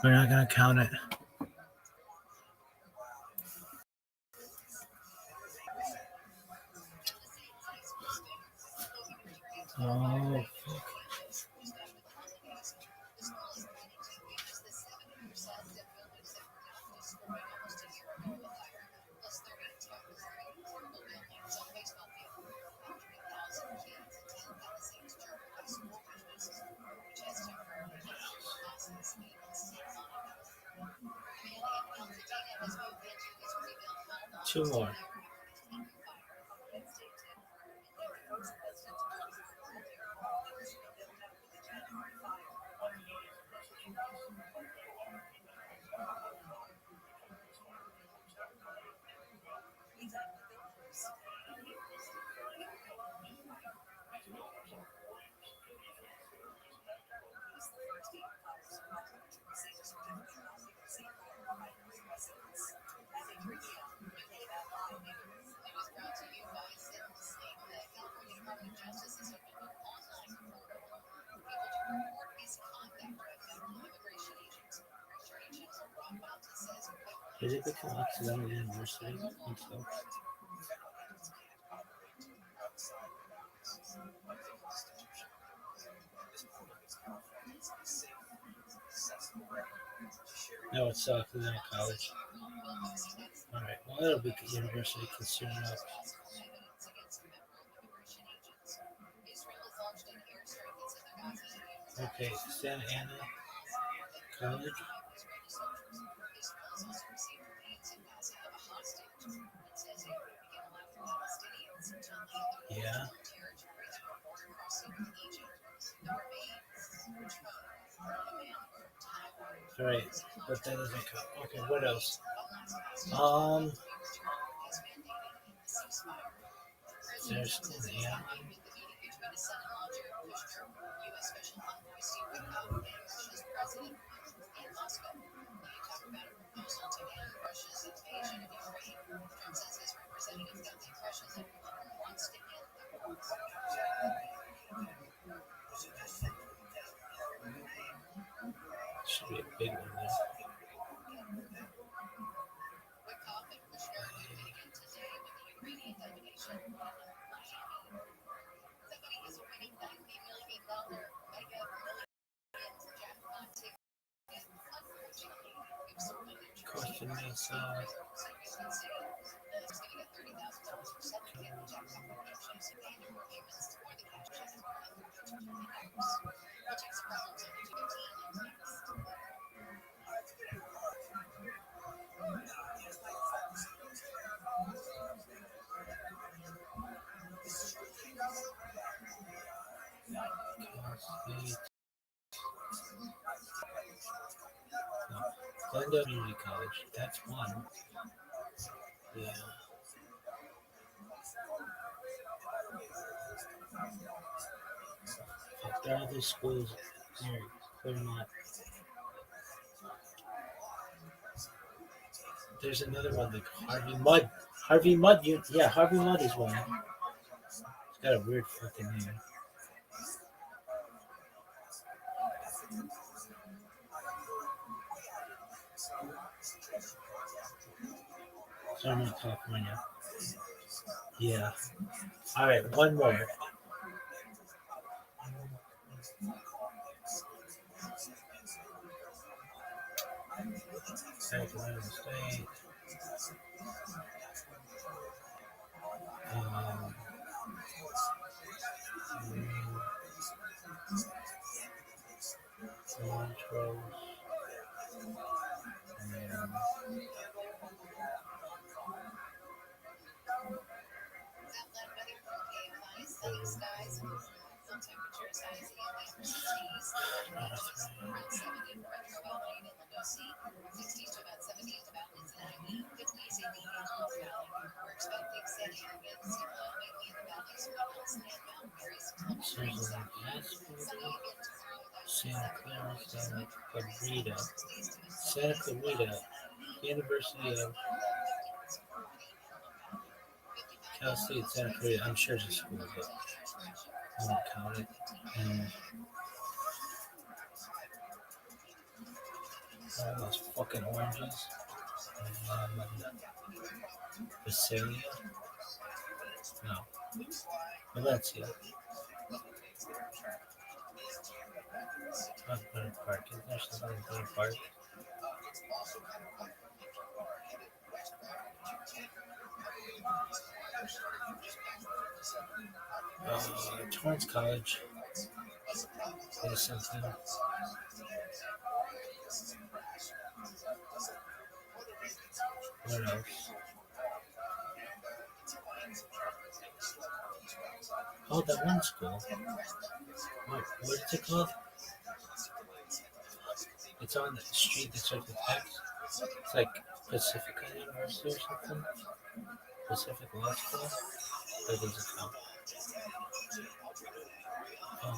We're not going to count it. Oh, fuck. Two more. Did it become accidental university and stuff? No, it's accidental college. Alright, well, it'll be university soon enough. Okay, Santa Ana College. Yeah. Alright, but that doesn't count. Okay, what else? There's yeah. Should be a big one there. Question is, Glendale Community College. That's one. Yeah. There are other schools near Claremont. There's another one like Harvey Mudd. Harvey Mudd. Yeah, Harvey Mudd is one. It's got a weird fucking name. Claremont, California. Yeah. All right, one more. Sacramento State. Montrose. Santa Clarita, Santa Clarita, University of Cal State Santa Clarita. I'm sure it's a school, but I won't count it. And All those fucking oranges. Visalia? No. Valencia. Not Butter Park. Is there something in Butter Park? Torrance College. There's something. What else? Oh, that one school. What is it called? It's on the street that starts with X. It's like Pacifica University or something. Pacific Law School. That doesn't count. Um,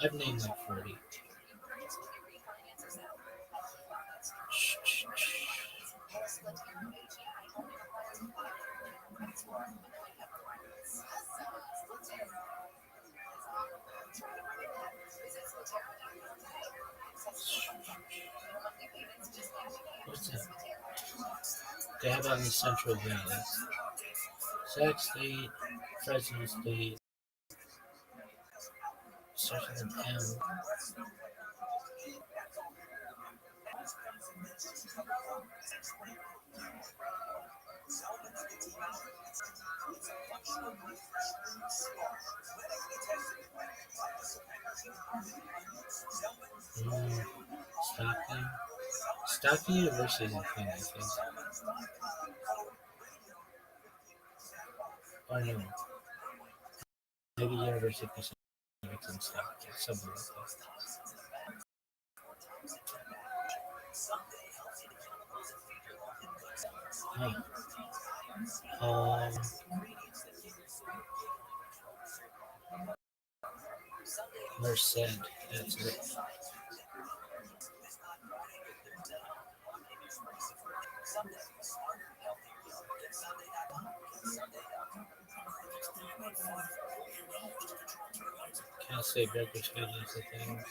I've named like 40. What's that? They have out in the Central Valley. Sac State, Fresno State, starts with an M. Mm, Stockton. Stockton University is a thing, I think. Or no, maybe University of Pacific in Stockton, something like that. Merced, that's it. Cal State Bakersfield is the thing.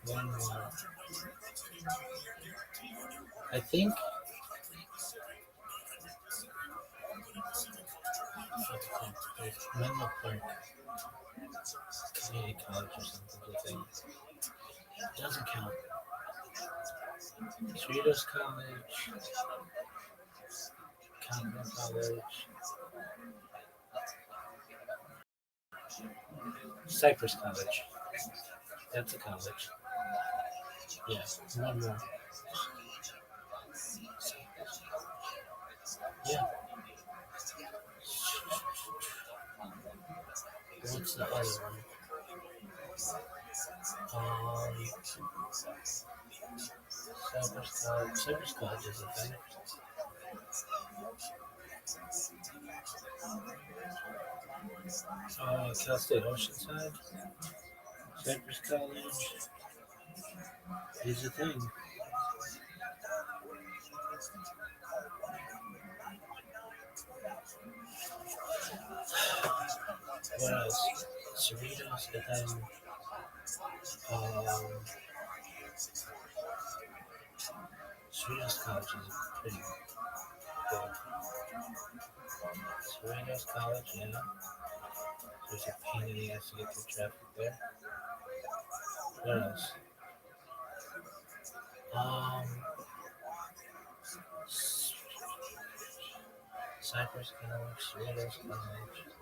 One more. I think. Menlo Park Community College or something, I think. Doesn't count. Cerritos College, Calvin College, Cypress College. That's a college. Yeah, one more. Yeah. What's the other one? Cypress College. Cypress College is a thing. Cal State Oceanside. Cypress College is a thing. What else? Cerritos, but then um, Cerritos College is pretty good. Cerritos College, yeah. There's a pain in the ass to get through traffic there. What else? Um, Cypress College, Cerritos College.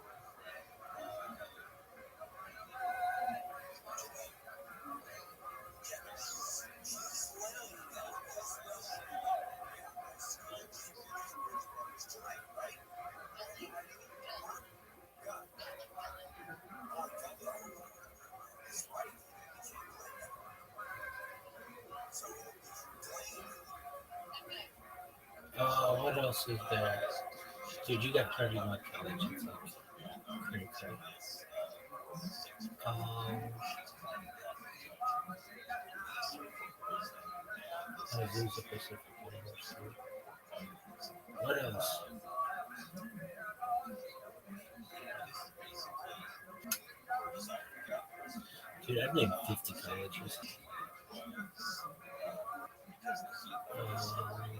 What else is there? Dude, you got pretty much college. It's like pretty crazy. Azusa Pacific University. What else? Dude, I've named 50 colleges. Um,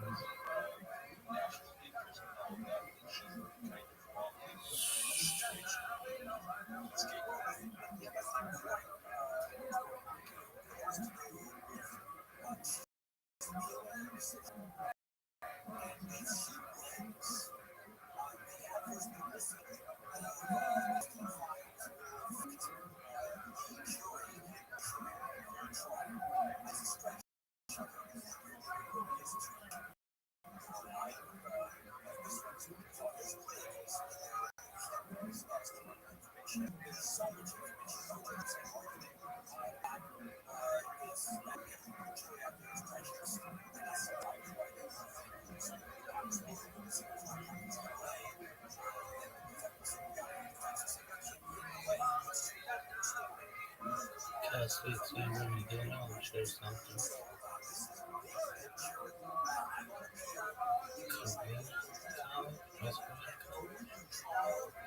Cal State San Bernardino, I'm sure something. Korea College? West Korea College?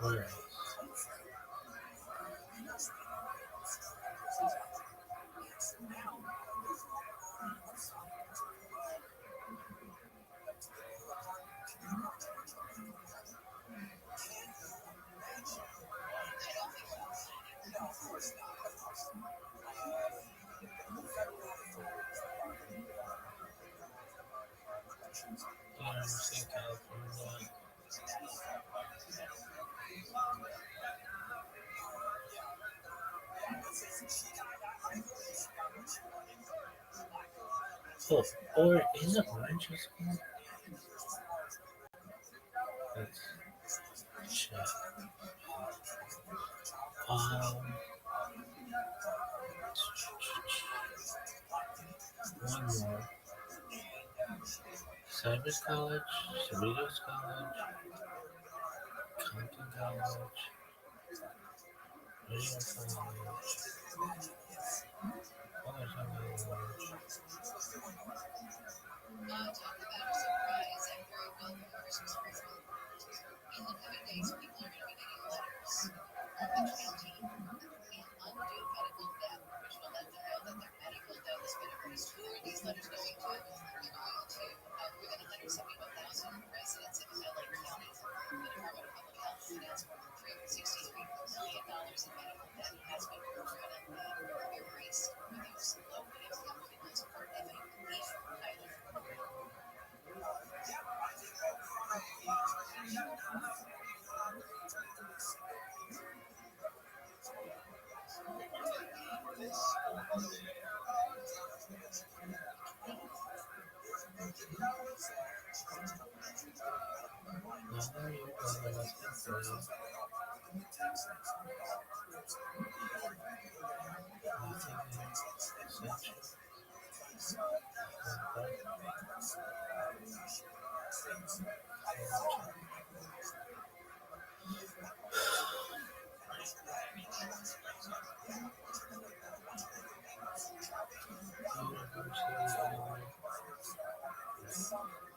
Where else? University of California. Oh, or is it Orange School? Let's check. Um, one more. Cypress College, Cerritos College, Compton College, Radio College, Fullerton College. Now there you go, that's good for you. Nothing essential. University of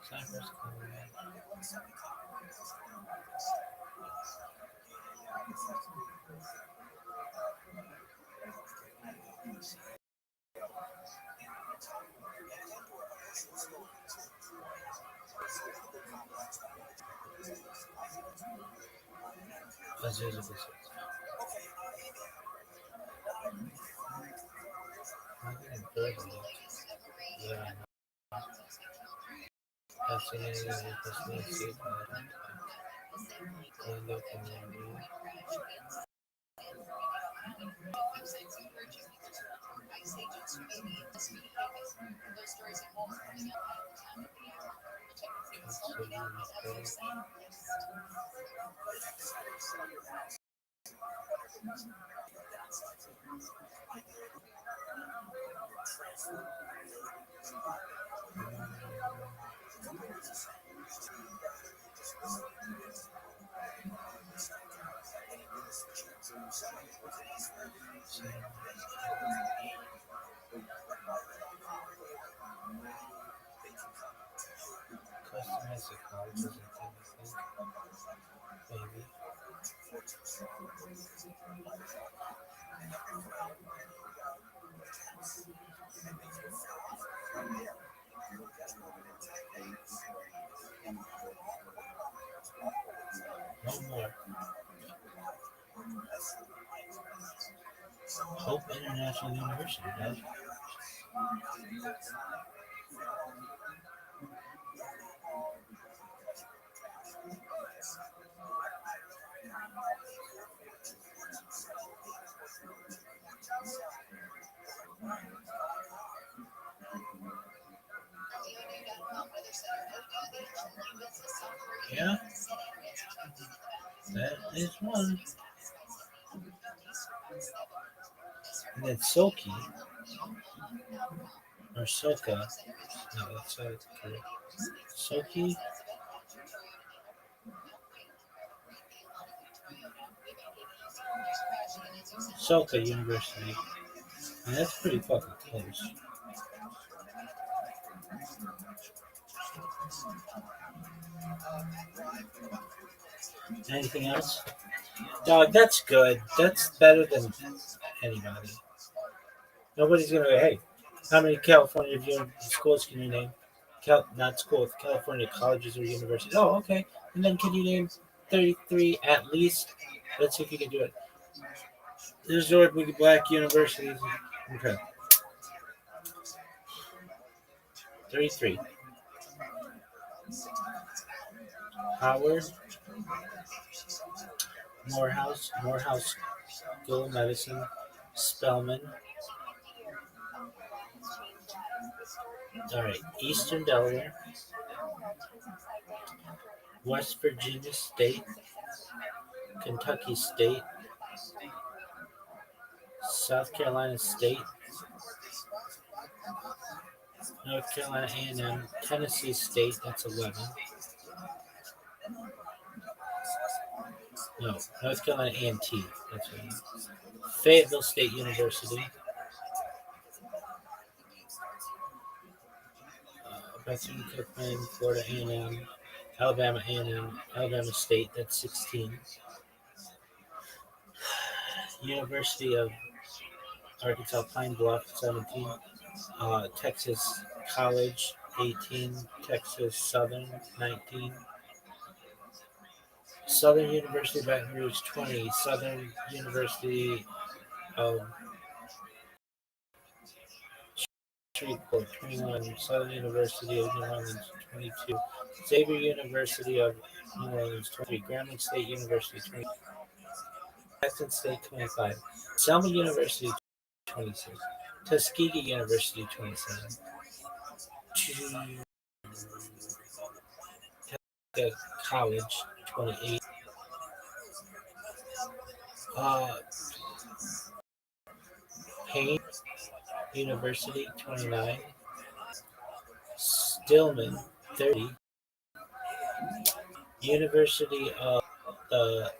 Cypress College. Azusa Pacific. Nothing in Burbank. Yeah, I know. Customize the colleges and things, maybe. No more. Hope International University, does. Yeah, that is one. And then Soki, or Soka, no, that's correct. Soki, Soka University. And that's pretty fucking close. Anything else? Dog, that's good. That's better than anybody. Nobody's gonna go, hey, how many California schools can you name? Not schools, California colleges or universities. Oh, okay. And then can you name 33 at least? Let's see if you can do it. Resort Black universities. Okay. 33. Howard, Morehouse School of Medicine, Spelman. All right. Eastern Delaware, West Virginia State, Kentucky State, South Carolina State, North Carolina A&M, Tennessee State, that's 11. No, North Carolina A&T, that's right. Fayetteville State University, Bethune Cookman, Florida A&M, Alabama A&M, Alabama State, that's 16. University of Arkansas Pine Bluff, 17. Texas College, 18. Texas Southern, 19. Southern University of Baton Rouge, 20. Southern University of Shreveport, 21. Southern University of New Orleans, 22. Xavier University of New Orleans, 23. Grambling State University, 20. Jackson State, 25. Selma University, 26. Tuskegee University, 27. College, 28. Uh, Payne University, 29. Stillman, 30. University of the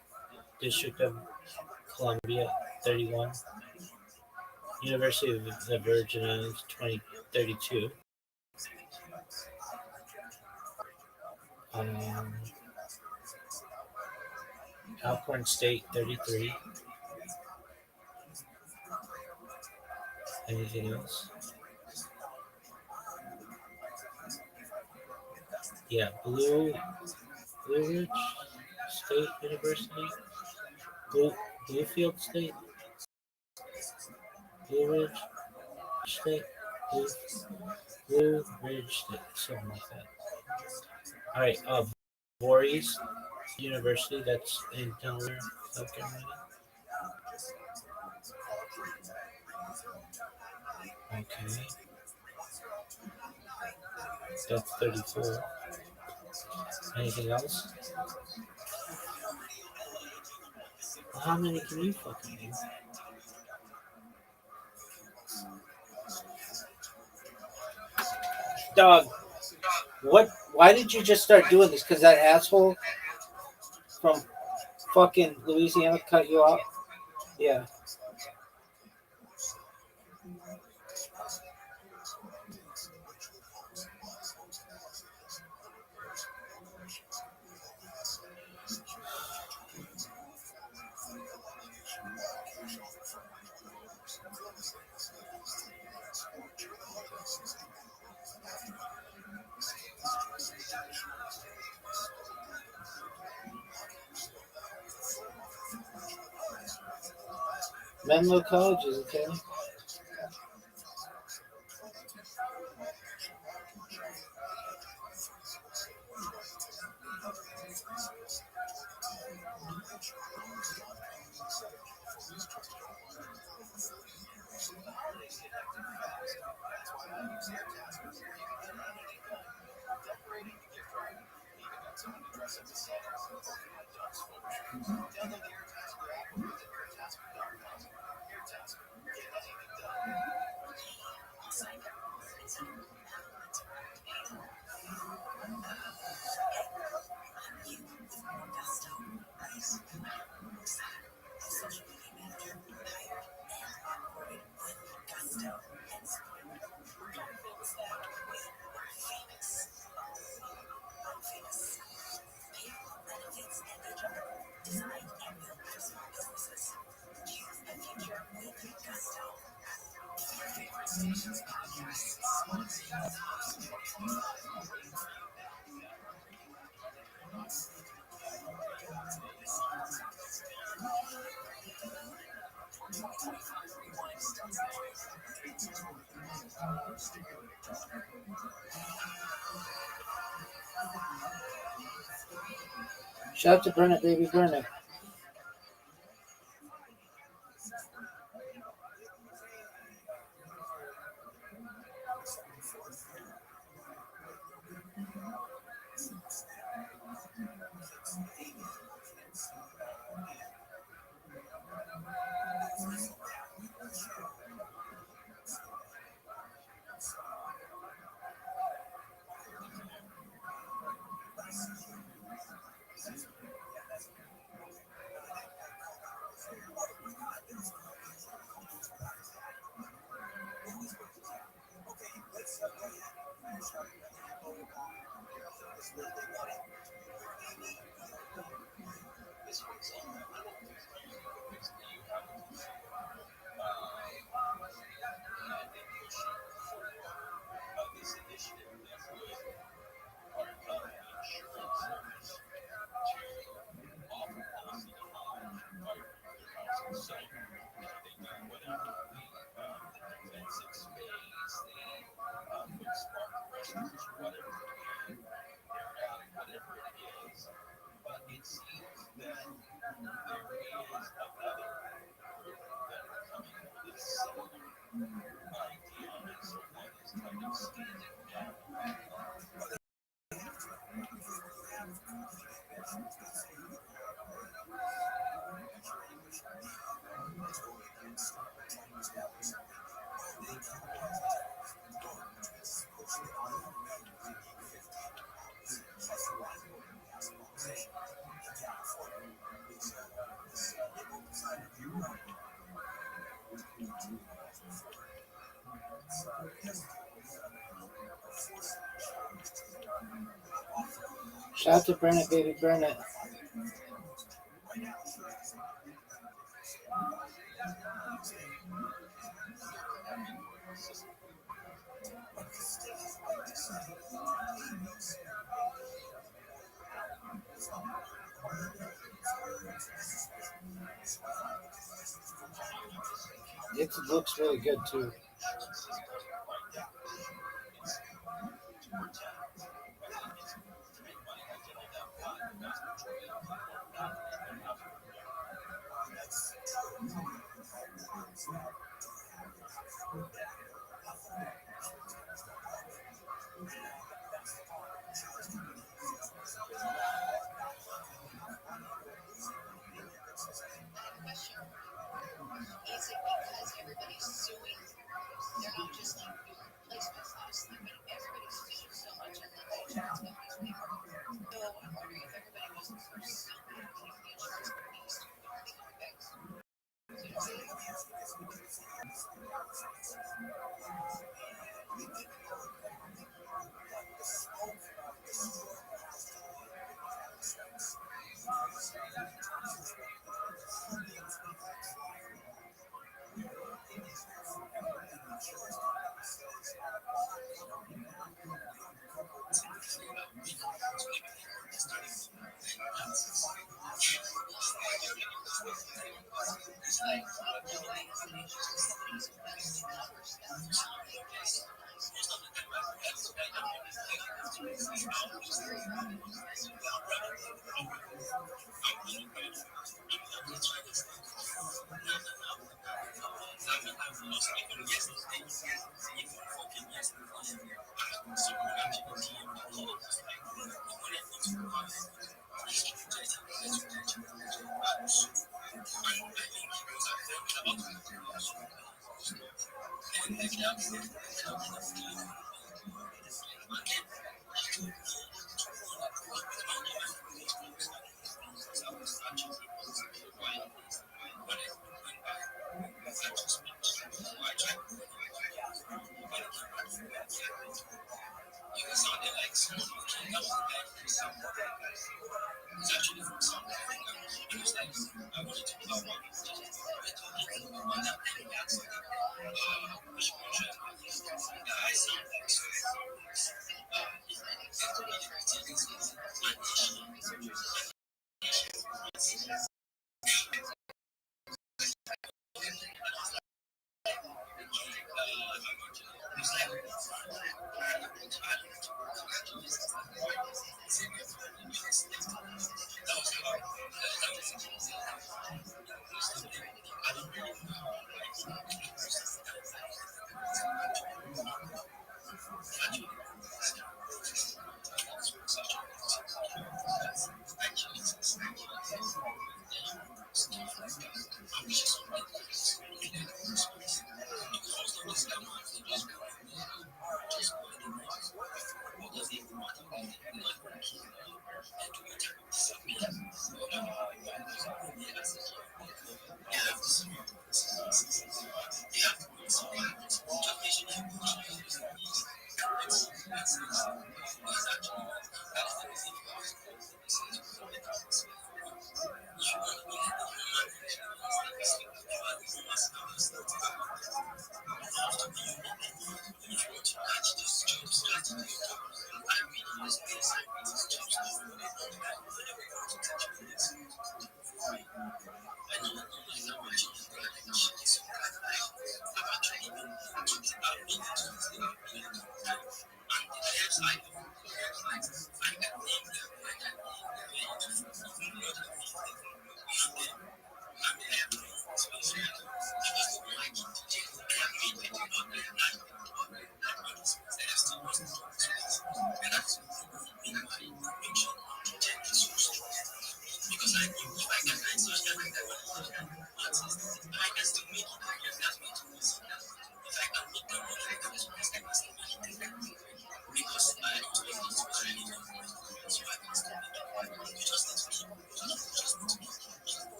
District of Columbia, 31. University of the Virgin Islands, 32. Um, Alcorn State, 33. Anything else? Yeah, Blue Ridge State University, Bluefield State, Blue Ridge State, Blue Ridge State, something like that. All right. Voorhees University. That's in Delaware, South Carolina. Okay. That's 34. Anything else? Well, how many can you fucking name? Dog. What? Why did you just start doing this? Because that asshole from fucking Louisiana cut you off? Yeah. Menlo College is okay. Shout out to Burn It, baby, burn it. Shout out to Burn It, baby, burn it. It looks really good too.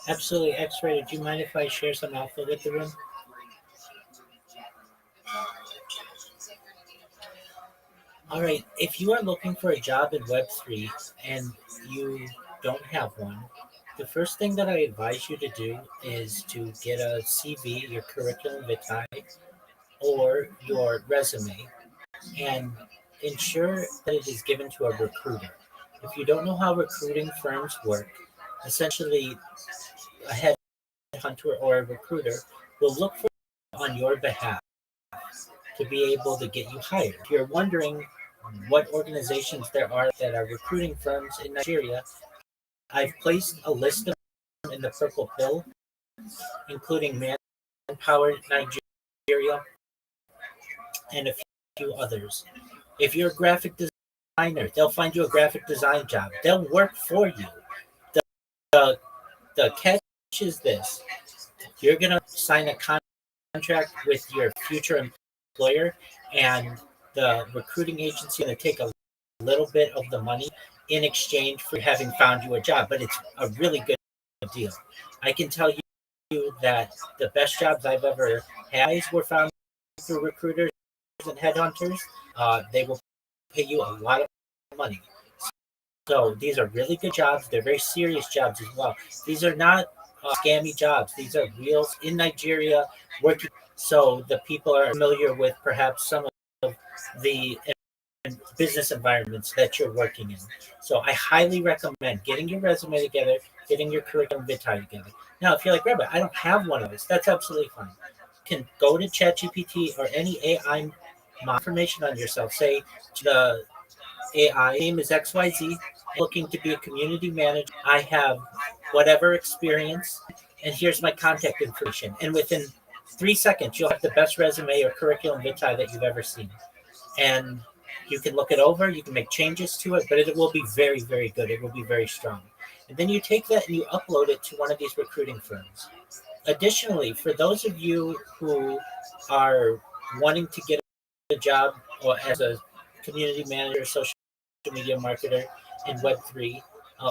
Absolutely X-rated. Do you mind if I share some alpha with the room? All right. If you are looking for a job in Web3 and you don't have one, the first thing that I advise you to do is to get a CV, your curriculum vitae, or your resume. and ensure that it is given to a recruiter. If you don't know how recruiting firms work, essentially a headhunter or a recruiter will look for on your behalf to be able to get you hired. If you're wondering what organizations there are that are recruiting firms in Nigeria, I've placed a list of them in the purple pill, including Manpower Nigeria and a few others. If you're a graphic designer, they'll find you a graphic design job. They'll work for you. The, the, the catch is this: you're going to sign a contract with your future employer, and the recruiting agency is going to take a little bit of the money in exchange for having found you a job. But it's a really good deal. I can tell you that the best jobs I've ever had were found through recruiters and headhunters. They will pay you a lot of money. So these are really good jobs. They're very serious jobs as well. These are not scammy jobs. These are real in Nigeria working. So the people are familiar with perhaps some of the business environments that you're working in. So I highly recommend getting your resume together, getting your curriculum vitae together. Now, if you're like, Rabbi, I don't have one of those, that's absolutely fine. You can go to ChatGPT or any AI information on yourself. Say the AI name is XYZ, looking to be a community manager. I have whatever experience, and here's my contact information. And within 3 seconds, you'll have the best resume or curriculum vitae that you've ever seen. And you can look it over, you can make changes to it, but it will be very, very good. It will be very strong. And then you take that and you upload it to one of these recruiting firms. Additionally, for those of you who are wanting to get a job or as a community manager, social media marketer in Web3,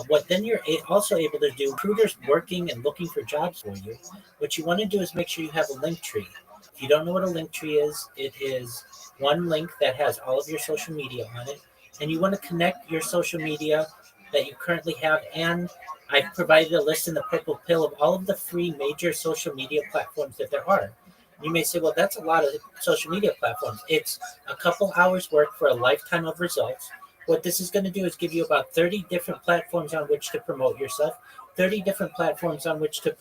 what then you're also able to do, recruiters working and looking for jobs for you, what you want to do is make sure you have a link tree. If you don't know what a link tree is, it is one link that has all of your social media on it, and you want to connect your social media that you currently have. And I've provided a list in the purple pill of all of the free major social media platforms that there are. You may say, well, that's a lot of social media platforms. It's a couple hours work for a lifetime of results. What this is going to do is give you about 30 different platforms on which to promote yourself, 30 different platforms on which to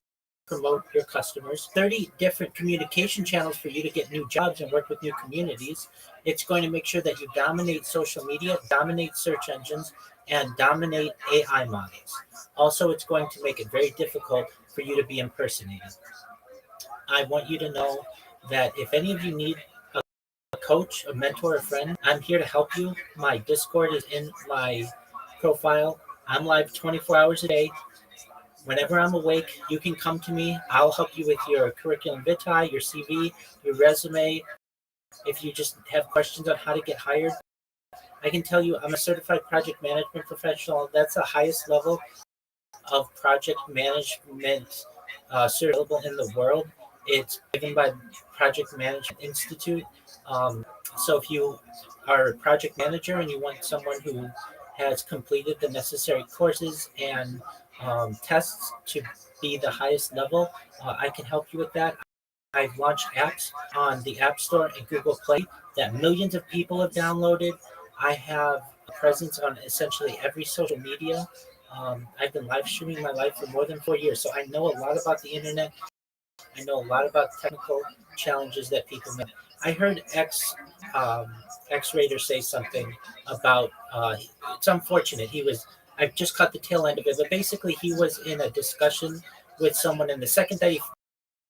promote your customers, 30 different communication channels for you to get new jobs and work with new communities. It's going to make sure that you dominate social media, dominate search engines, and dominate AI models. Also, it's going to make it very difficult for you to be impersonated. I want you to know that if any of you need a coach, a mentor, a friend, I'm here to help you. My Discord is in my profile. I'm live 24 hours a day. Whenever I'm awake, you can come to me. I'll help you with your curriculum vitae, your CV, your resume. If you just have questions on how to get hired, I can tell you I'm a certified project management professional. That's the highest level of project management available in the world. It's given by Project Management Institute. So if you are a project manager and you want someone who has completed the necessary courses and tests to be the highest level, I can help you with that. I've launched apps on the App Store and Google Play that millions of people have downloaded. I have a presence on essentially every social media. I've been live streaming my life for more than 4 years, so I know a lot about the internet. I know a lot about technical challenges that people make. I heard X Raider say something about it's unfortunate. I just caught the tail end of it, but basically he was in a discussion with someone, and the second that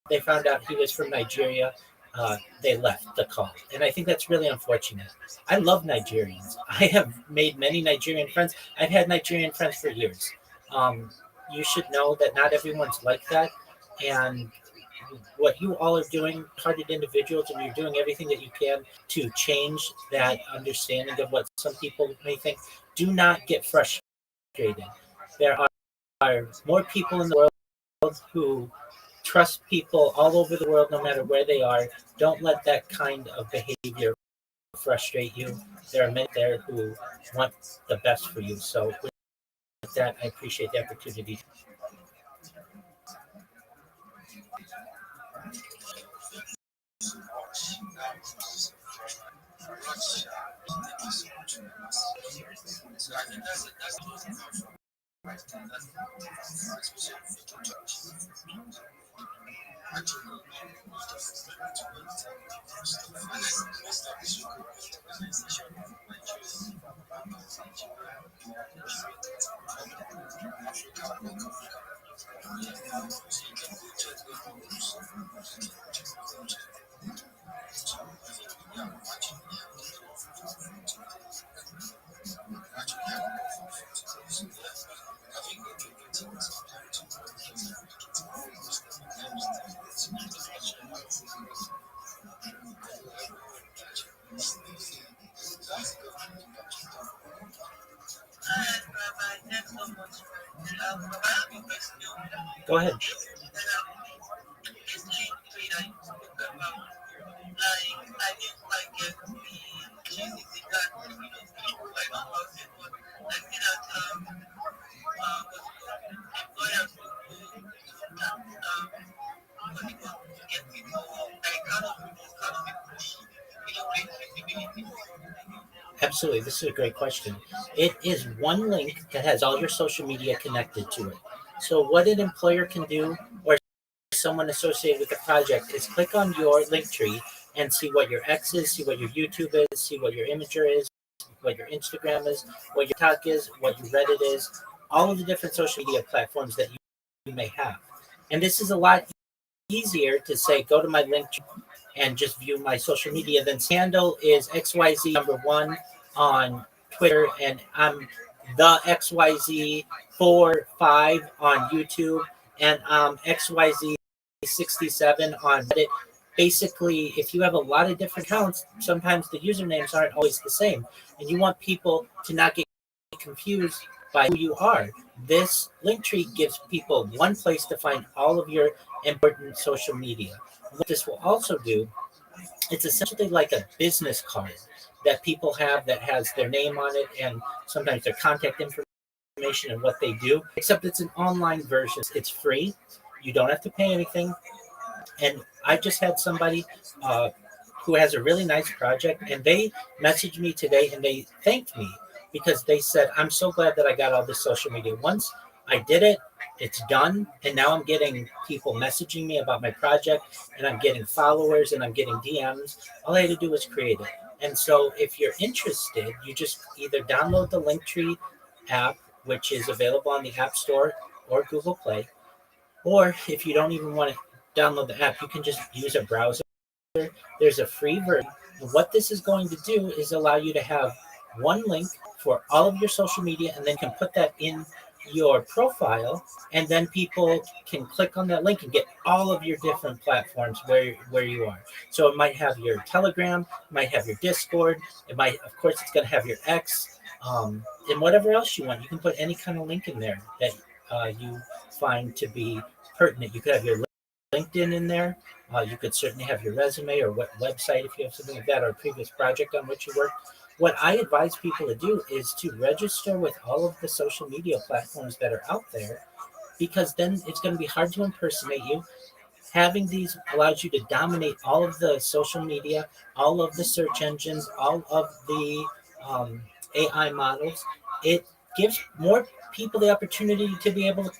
they found out he was from Nigeria, they left the call. And I think that's really unfortunate. I love Nigerians. I have made many Nigerian friends. I've had Nigerian friends for years. Um, you should know that not everyone's like that. And what you all are doing, hearted individuals, and you're doing everything that you can to change that understanding of what some people may think. Do not get frustrated. There are more people in the world who trust people all over the world, no matter where they are. Don't let that kind of behavior frustrate you. There are many there who want the best for you. So with that, I appreciate the opportunity. Go ahead. Absolutely. This is a great question. It is one link that has all your social media connected to it. So, what an employer can do, or someone associated with the project, is click on your link tree and see what your X is, see what your YouTube is, see what your Imager is, what your Instagram is, what your TikTok is, what your Reddit is, all of the different social media platforms that you may have. And this is a lot easier to say, go to my link and just view my social media. Then handle is XYZ number one on Twitter, and I'm the XYZ45 on YouTube, and XYZ67 on Reddit. Basically, if you have a lot of different accounts, sometimes the usernames aren't always the same, and you want people to not get confused by who you are. This link tree gives people one place to find all of your important social media. What this will also do, it's essentially like a business card that people have that has their name on it and sometimes their contact information and what they do, except it's an online version. It's free. You don't have to pay anything. And I just had somebody who has a really nice project, and they messaged me today and they thanked me because they said, I'm so glad that I got all this social media. Once I did it, it's done. And now I'm getting people messaging me about my project, and I'm getting followers and I'm getting DMs. All I had to do was create it. And so if you're interested, you just either download the Linktree app, which is available on the App Store or Google Play. Or if you don't even want to download the app, you can just use a browser. There's a free version. And what this is going to do is allow you to have one link for all of your social media, and then can put that in your profile, and then people can click on that link and get all of your different platforms where you are. So it might have your Telegram, it might have your Discord, it might, of course, it's going to have your X, and whatever else you want. You can put any kind of link in there that you find to be pertinent. You could have your LinkedIn in there. You could certainly have your resume or what website if you have something like that, or a previous project on which you work. What I advise people to do is to register with all of the social media platforms that are out there, because then it's going to be hard to impersonate you. Having these allows you to dominate all of the social media, all of the search engines, all of the AI models. It gives more people the opportunity to be able to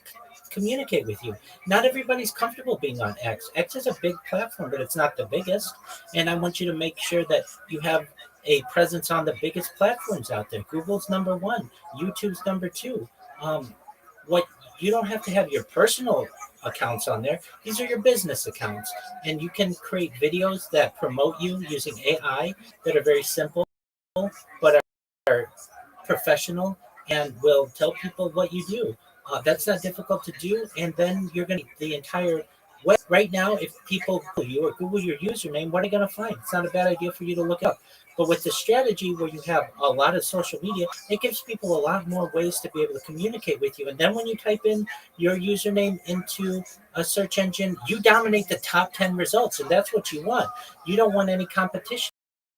communicate with you. Not everybody's comfortable being on X. X is a big platform, but it's not the biggest. And I want you to make sure that you have a presence on the biggest platforms out there. Google's number one, YouTube's number two. What you don't have to have your personal accounts on there. These are your business accounts, and you can create videos that promote you using AI that are very simple, but are professional and will tell people what you do. That's not difficult to do, and then you're going to the entire web. Right now, if people Google you or Google your username, what are they going to find? It's not a bad idea for you to look up. But with the strategy where you have a lot of social media, it gives people a lot more ways to be able to communicate with you. And then when you type in your username into a search engine, you dominate the top 10 results, and that's what you want. You don't want any competition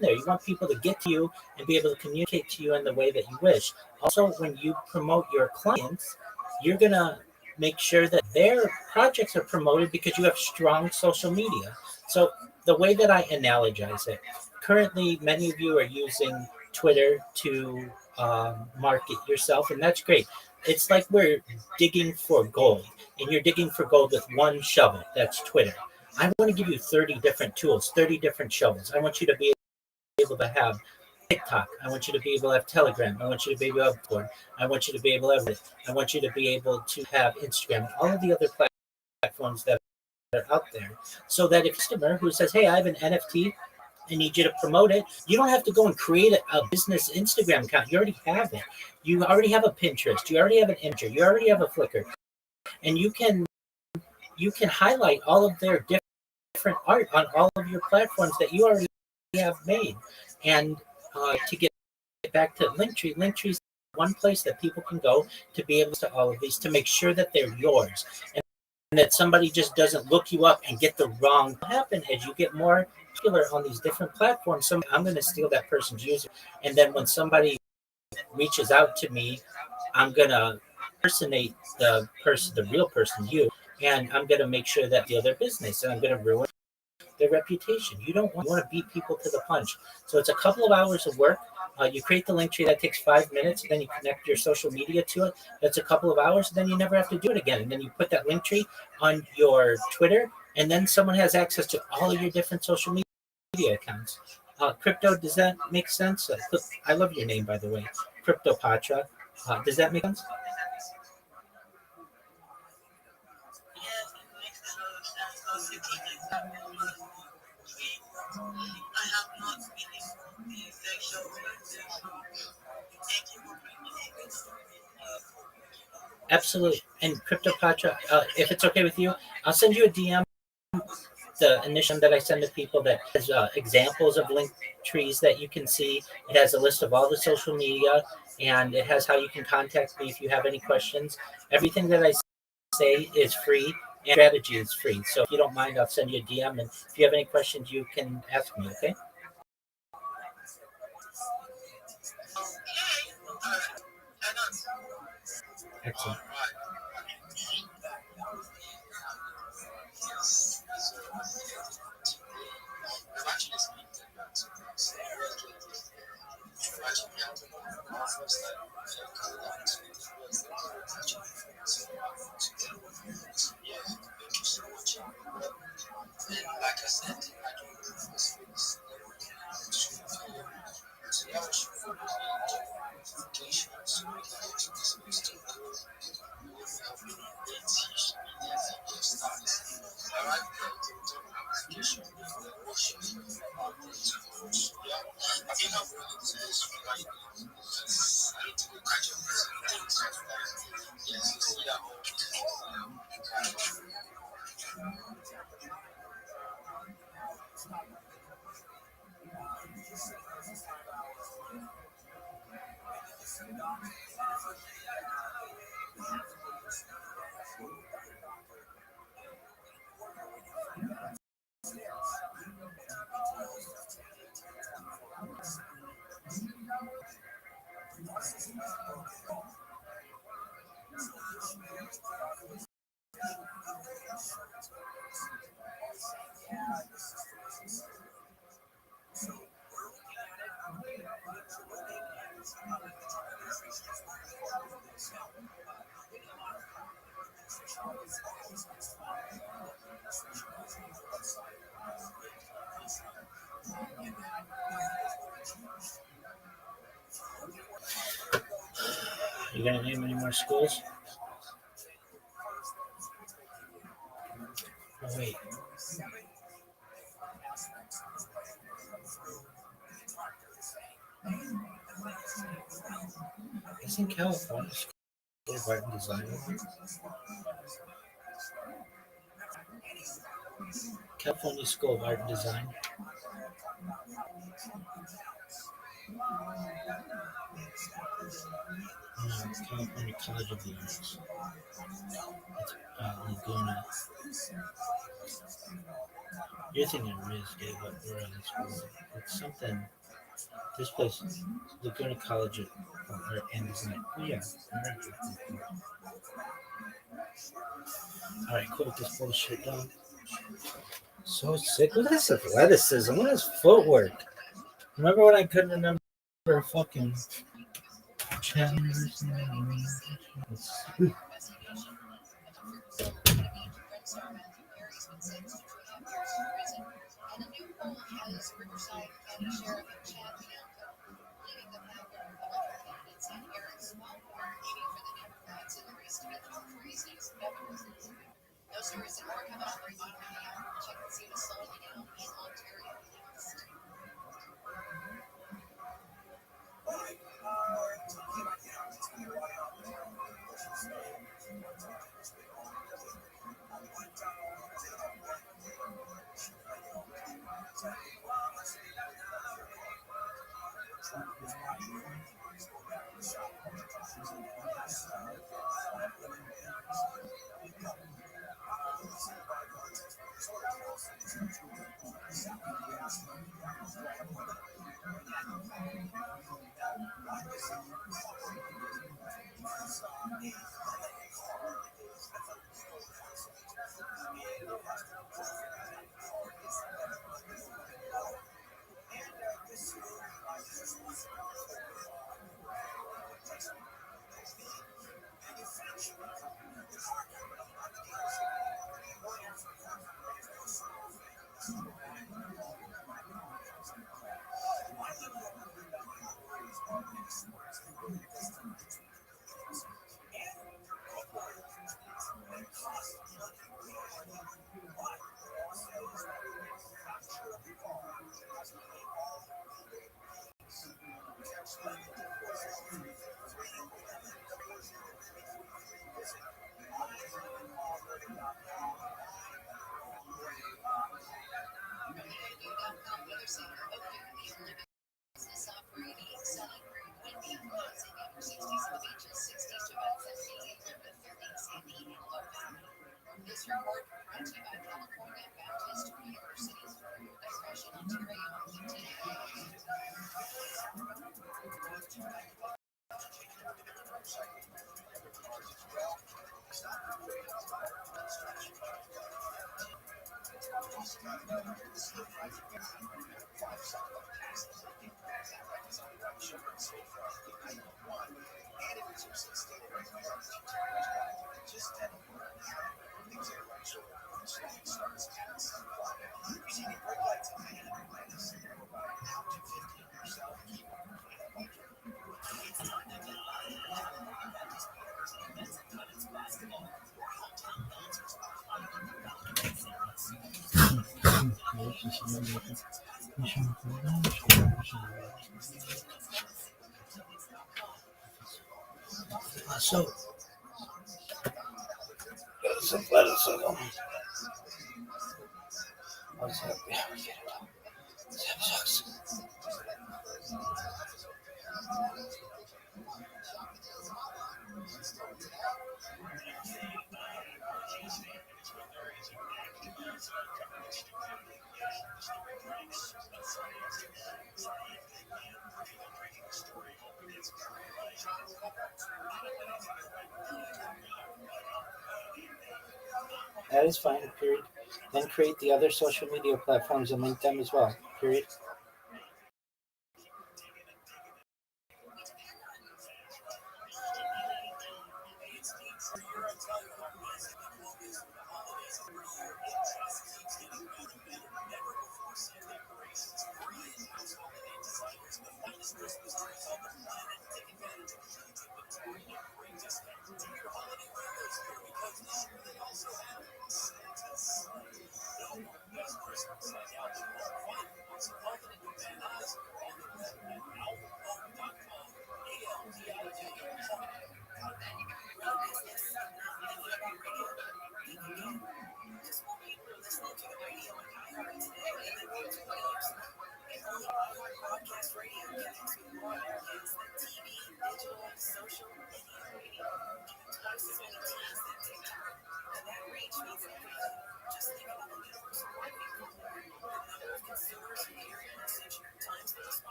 there. You want people to get to you and be able to communicate to you in the way that you wish. Also, when you promote your clients, you're going to make sure that their projects are promoted because you have strong social media. So the way that I analogize it, currently many of you are using Twitter to market yourself, and that's great. It's like we're digging for gold, and you're digging for gold with one shovel. That's Twitter. I want to give you 30 different tools, 30 different shovels. I want you to be able to have TikTok. I want you to be able to have Telegram. I want you to be able to have Discord. I want you to be able to have it. I want you to be able to have Instagram, all of the other platforms that are out there, so that if a customer who says, "Hey, I have an NFT, I need you to promote it," you don't have to go and create a business Instagram account. You already have it. You already have a Pinterest. You already have an Imgur. You already have a Flickr, and you can highlight all of their different art on all of your platforms that you already have made. And to get back to Linktree is one place that people can go to be able to all of these to make sure that they're yours, and that somebody just doesn't look you up and get the wrong. What happen as you get more popular on these different platforms, I'm going to steal that person's user, and then when somebody reaches out to me, I'm going to impersonate the real person, you, and I'm going to make sure that the other business, and I'm going to ruin their reputation. You don't want, you want to beat people to the punch. So it's a couple of hours of work. You create the link tree, that takes 5 minutes. Then you connect your social media to it. That's a couple of hours. Then you never have to do it again. And then you put that link tree on your Twitter, and then someone has access to all of your different social media accounts. Crypto, does that make sense? I love your name, by the way, Crypto Patra. Does that make sense? Absolutely. And Crypto Patra, if it's okay with you, I'll send you a DM, the initial that I send to people, that has examples of link trees that you can see. It has a list of all the social media, and it has how you can contact me if you have any questions. Everything that I say is free, and strategy is free. So if you don't mind, I'll send you a DM, and if you have any questions, you can ask me. Okay? Excellent. You gonna name any more schools? Oh, wait. Isn't California School of Art and Design? California School of Art and Design. No, California College of the Arts. It's Laguna. You're thinking Riz gave up we're on school. It's something. This place, Laguna College of Art and Design. Oh, yeah. All right, quit this bullshit, dog. So sick. Look at this athleticism. Look at his footwork. Remember when I couldn't remember For fucking channels. So, that is fine. Period. Then create the other social media platforms and link them as well. Period.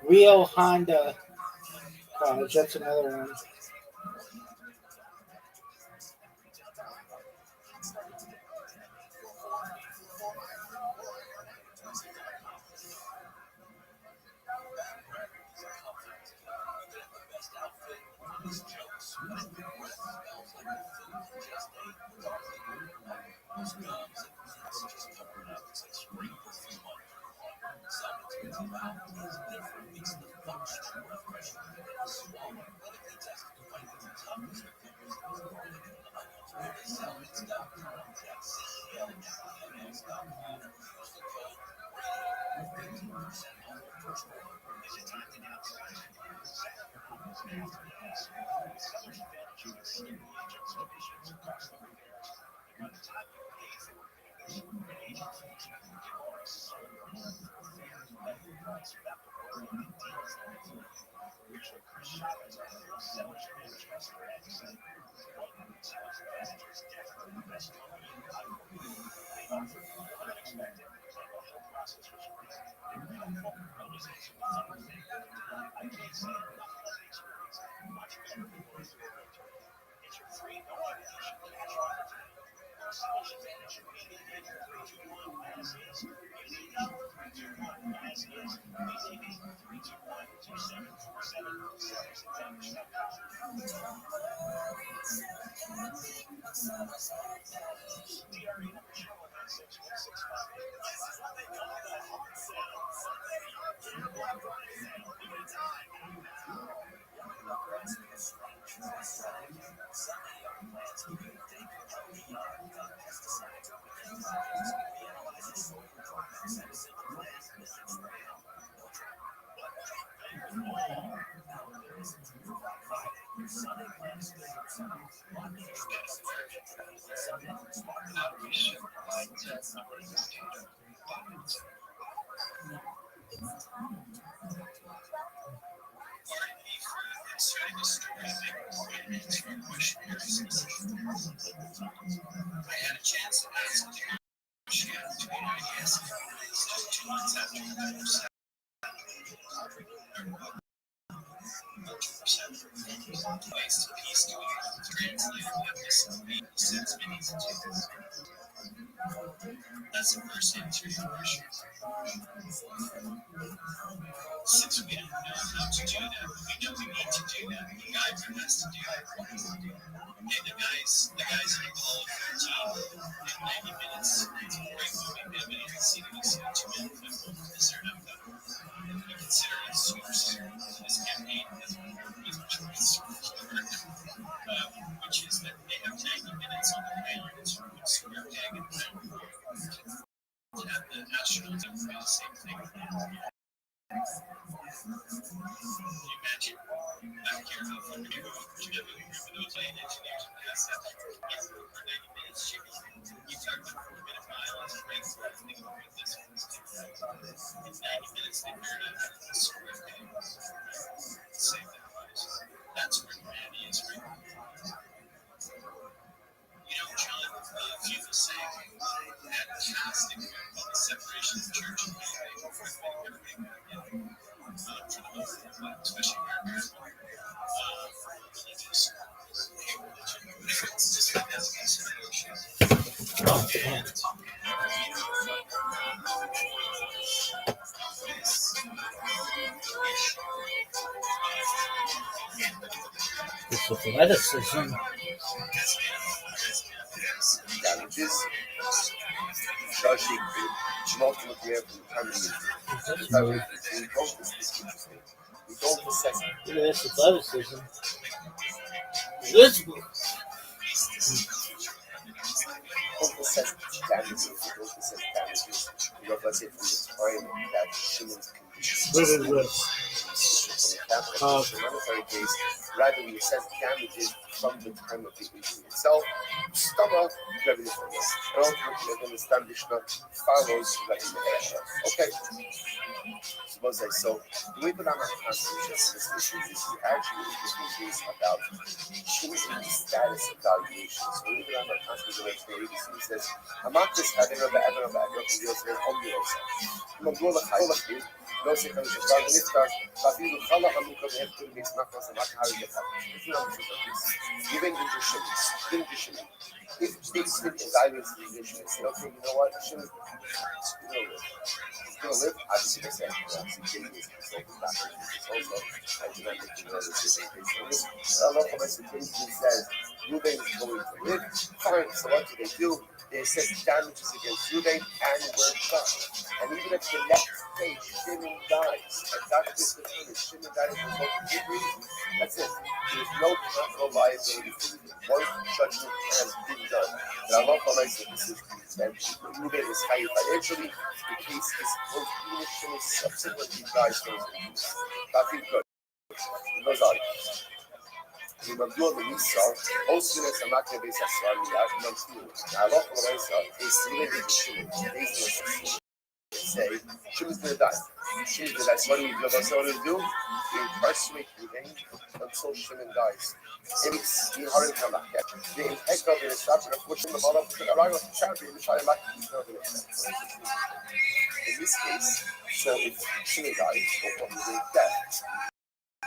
Real Honda cars. That's another one. Oh, man. This athleticism. Damages. Judging ultimately every time That's we move. don't interesting. We don't assess Look at this athleticism. This move. don't assess damages. We don't assess damages. You know, let's say from the time that Shimon's condition Look at this. from the capital monetary case, rather we assess damages from the time of the injury itself. Stomach, revenue from this. And ultimately, then the Mishnah follows revenue. Okay. Suppose I so the way that I'm concentrating this issue is actually interesting case about changing the status of valuation. So the way that I'm concentrating this says, Hamakis having a be'ever of Agro from the Osir on the Osir. Magula Chaylachi, no second of God, Niftar, Fafilu Chala Hamuka, we have to make Makras and Maka Harry Gata. If you understand this, giving the Shimon. If big Smith evaluates the condition and say, okay, you know what, Shimon, he's going to live, obviously, they say, obviously, David is consulting doctors also, I do not think you know this is based on this. Allah says, Ruben is going to live, fine, so what do? They assess damages against Ruben and we're done. And even if the next day Shimon dies, and doctors determine Shimon died as a result of injury, that's it. There's no capital liability for Ruben. One judgment has been done. And Allah said this is that Ruben is high financially. The case is closed even if Shimon subsequently dies from his injuries. Nothing good. It goes on. ומדוע במיסר, עושים את המקרה בישראל מיד, ממשיכים. ההלוך למעשה is related to Shimon. Say, Shimon's going to die. Shimon's going to die. So what do we do? What do we do? We incarcerate Ruben until Shimon dies. It's the hard to come back. The impact of it is not going to push him about the arrival of the champion and try to back in this case, so if Shimon dies, or Ruben death,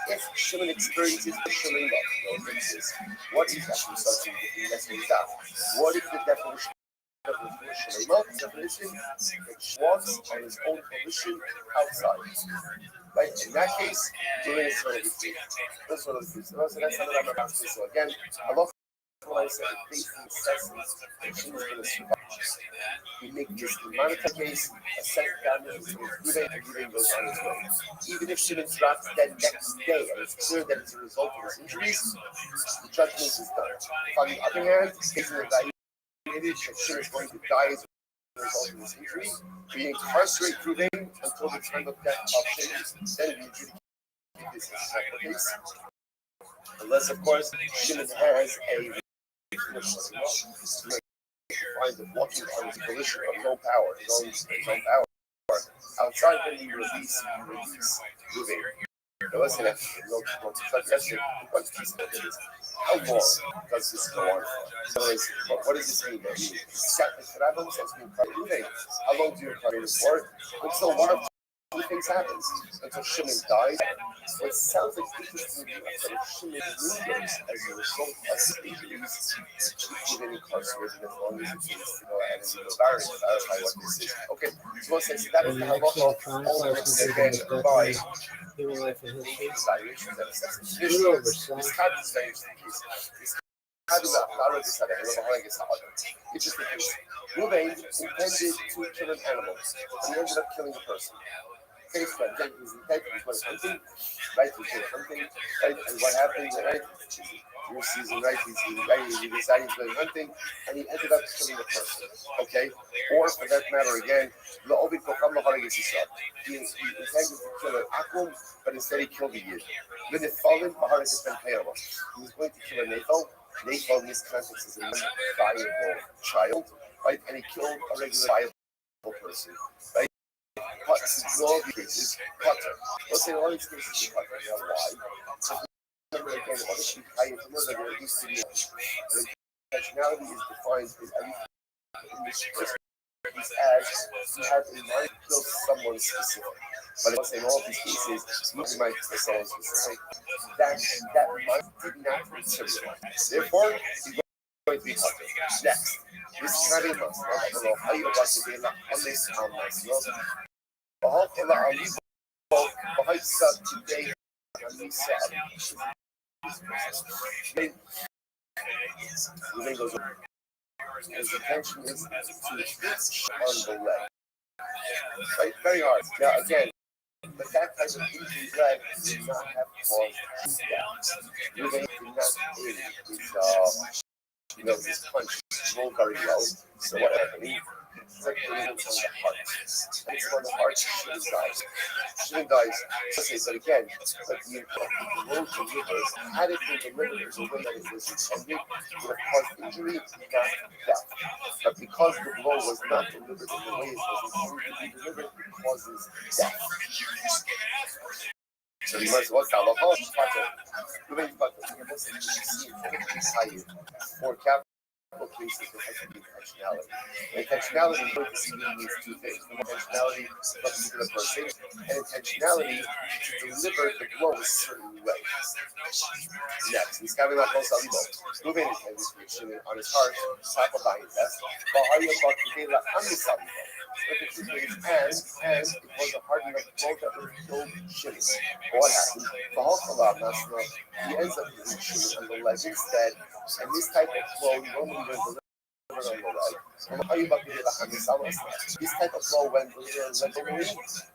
if Shimon experiences the Shimon differences, what is that resulting in less than that? What is the definition of the Shimon? Definition, it was on his own volition outside. Right? In that case, doing is going to be free. That's one of the things. So that's another answer. So again, I love what I said, based on necessity, Shimon is going to survive. We make this humanitarian case, a second damage to his Ruben, and Ruben goes on his way. Even if Shimon's not dead next day, and it's clear that it's a result of his injuries, the judgment is done. If on the other hand, based on the evaluated that Shimon is going to die as a result of his injury, we incarcerate Ruben until the time of death of Shimon, then we adjudicate this as a case. Unless, of course, Shimon has a find that walking on his volition of no power, his own power. Outside, then he release Ruben. There wasn't actually no suggestion. How long does this go on for? What does this mean? How long do you carry this for? Until one of two things happens. Until Shimon dies. What sounds like interesting is that if Shimon lingers as a result of his injuries, he can be incarcerated as long as he needs to go and verify what this is. Okay, so let's say that is the halacha. All the written again by Human life and history. evaluations that assess this. This kind of thing is having a Lara Gesara, interesting case. Ruvain intended to kill an animal, and he ended up killing a person. Case, but again, his intent was hunting, right? He was hunting, right? And what happened, right? Your season, right? He decided he's going hunting, and he ended up killing a person. Okay? Or for that matter, again, he intended to kill an akum, but instead he killed a yid. When it fallen, he was going to kill a Nathal. Nathal in this context is a non-viable child, right? And he killed a regular viable person, right? But in all these cases, Potter. Let's say in all these cases, Potter. You know why? So remember again, obviously, remember that there used to be intentionality is defined as everything in this as you have in mind to kill someone specific. But let's say in all these cases, you have in mind to kill someone specific. That mind did not materialize. Therefore, he's going to be Potter. Next, this kind of must. I don't know how you about to be on this myself. Behind sub today, then goes over. His intention is to reach on the leg. Right? Very hard. Now again, but that type of injury leg did not have caused death. Ruben did not aim his punch rolled very well. So what happened? It's like aiming on the heart. And it's on the heart, shooting guys. Shooting guys, okay, but again, but the blow delivered, had it been delivered in the way that it was intended, it would have caused injury, not death. But because the blow was not delivered in the way it was intended to be delivered, it causes death. So he must what's our whole for capital cases there has to be intentionality. Intentionality means two things. Intentionality for a particular person, and intentionality to deliver the blow a certain way. Next, he's coming up on Salibo. Moving his reaction on his heart, Sapa by his death. Bahaya Bakila on the Salibo. But the truth is, and it was a hard enough blow that would kill Shimmy. What happened? Bahalkalah Nasra, he ends up using Shimmy on the leg instead, and this type of blow normally when delivered on the leg. This type of blow when delivered locally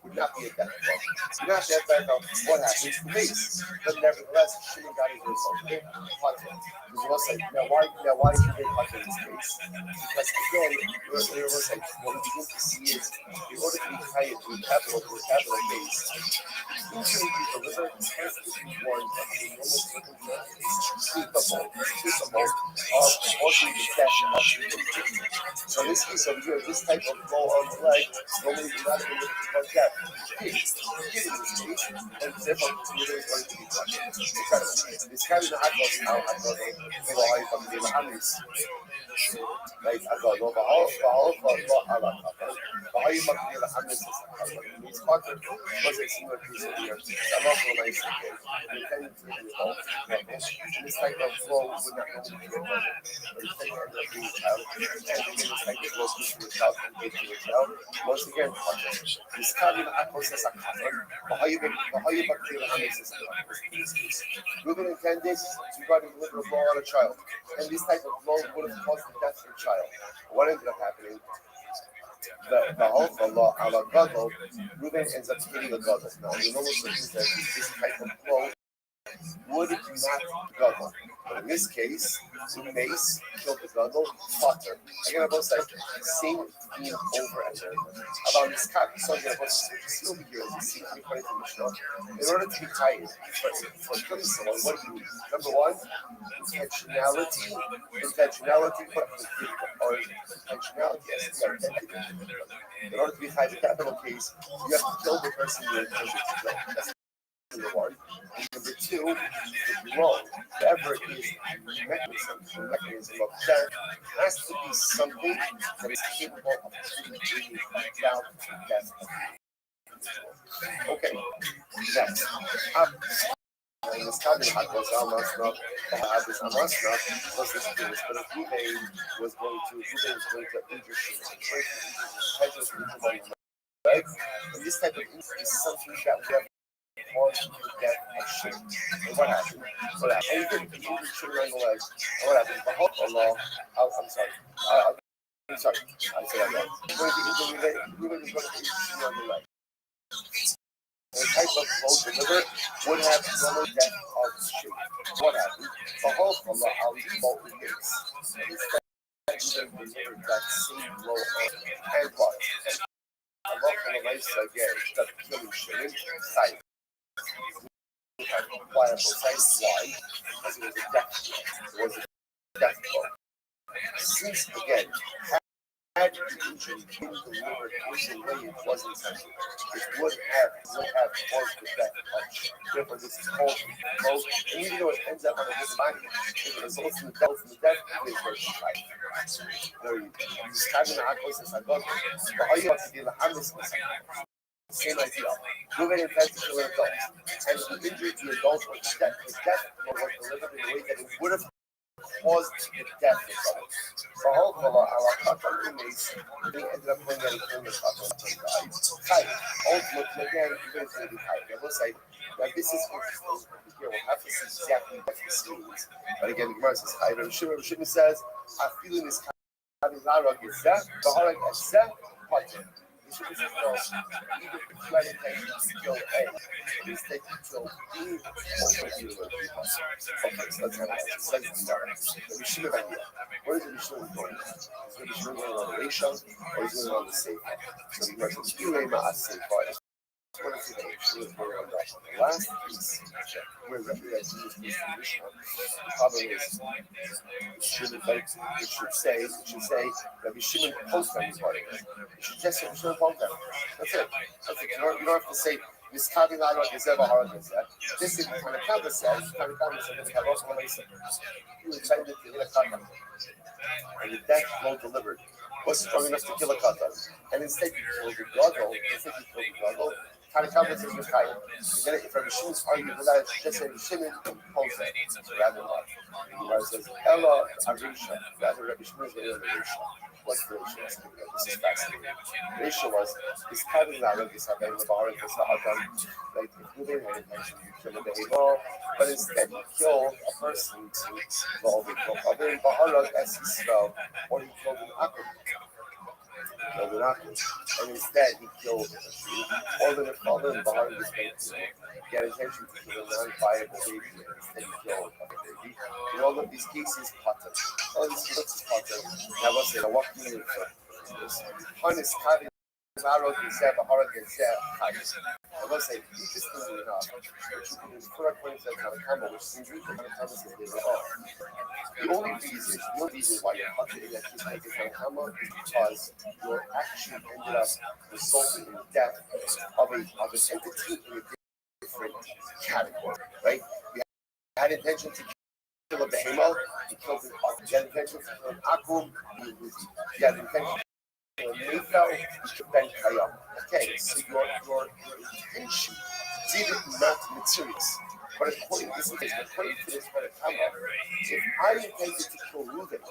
would not be a death blow. You not death blow, what happens to base? But nevertheless, Shimmy got his result. Now why did they cut in this case? Because again, there was like what we begin to see is in order to be tied to a capital base, usually you deliver has to be one of the normal circumstances capable of causing the death of the individual. So in this case over here, this type of blow on the leg normally would not be able to cause death. It did in this case, and therefore it's going to be cut. This kind of not goes out of the Amis. Right, I got no His partner was a similar piece of the earth. I'm also a nice this type of flow would not normally be a but it's taking end up being a child. And this type of flow is to a child and get to a child. Once again, this kind of process a cover. How you bacteria is Ruben intended to go and deliver a blow on a child. And this type of blow would have caused the death of a child. What ended up happening? The Alpha law, our Gadol, Ruben ends up hitting a Gadol. Now, the normal circumstances, this type of blow would not Gadol. But in this case, Mace killed the Gadol, Potter. Again, about like same theme over and over. About this cat, so again, about still be here, as you see, according to Mishnah. In order to be tied for killing someone, what do you need? Number one, intentionality, but or intentionality as the identity. In order to be tied in a capital case, you have to kill the person you intended to kill. That's number one. And number two, the blow, whatever it is, the mechanism of death has to be something that is capable of bringing down to death. Okay, next. And this cabinet was Amasna, this Amasna was this case, but if Ruben was going to injure Shimon, right? And this type of injury is something that we have caused the death of Shimon. And what happened? What happened? And he injured Shimon on the leg. And what happened? The whole Allah, I'm sorry. I'm sorry. I said that wrong. He was going to injure Shimon on the leg. The type of blow delivered would have normally death of Shimon. What happened? The whole Allah, Ali, both the gates. Instead, he delivered that same blow and what? Allah from the right side again, instead of killing Shimon, sight. Why? Because it was a death blow. It was a death blow. Since again, had the injury been delivered in the way it was intended, it would have caused the death of Shimon. Therefore, this is called blow. And even though it ends up on a good body, it results in the death of the life. This having the hypothesis, I got but all you have to do the harmless. Same idea. Moving intends to kill an adult, and the injury to the adult was the death was delivered in a way that it would have caused the death of someone. So Allah inmates, they ended up putting that in the died. Ultimately, again, even if they died, I will say that this is interesting. Here we'll have to see exactly what this means. But again, the Gemara says, Shimon says, I feel in this having Lara gets that, the Harag as that, what? Even if you try to kill A, instead you kill B, okay, so let's have it. The Shimon idea. Where is the Shimon going? Is the Shimon going on the Rishon, or is it going on the Sefer? So the Gemara says, you name a Sefer. What is the Shimon going on the last piece? Where Jesus is the Rishon. The problem is, it should say that Shimon post on his part. It should just say Shimon post on. That's it. You don't have to say this Kavi Lara Gezeva Hara Gezeh. This is kind of Kava says. Kind of Kava says we have also Malaysia. You intended to hit a katan, and the death blow delivered was strong enough to kill a katan, and instead you killed the gadol. Kind of Kava says Mechayim. Again, if Rabbi Shimon's argued with that, just say Shimon post it. So rather not. The Gemara says Ella Arisha. Rather Rabbi Shimon's going to Arisha. What's the ratio? This is fascinating. The ratio was this having Lara, this having the bar, this Adam, like including an intention to kill a behemoth, but instead he killed a person to involve in other in Baharag as he spelled, or he killed an Akum. And instead he killed more than a father in Baharag is going to he had intention to kill a non-viable baby, and instead he killed a baby. In all of these cases, Patan. All of these cases, Patan. Now, what's it? What can you refer to this? One is Kari Naro Gizeh, Bahara Gizeh, Kari. I will say, interestingly enough, which is correct when it says Tanakama, which is in Greek, Tanakama says they were all. The only reason why you're Patan in that case like Tanakama is because your action ended up resulting in the death of an entity in a different category, right? You had intention to kill a behemoth, you killed an akum. You had intention to kill an akum, you had intention to kill a mayfel, you killed ben kayam. Okay, so your intention did not materialize. But according to this Tanakama, if I intended to kill Reuben,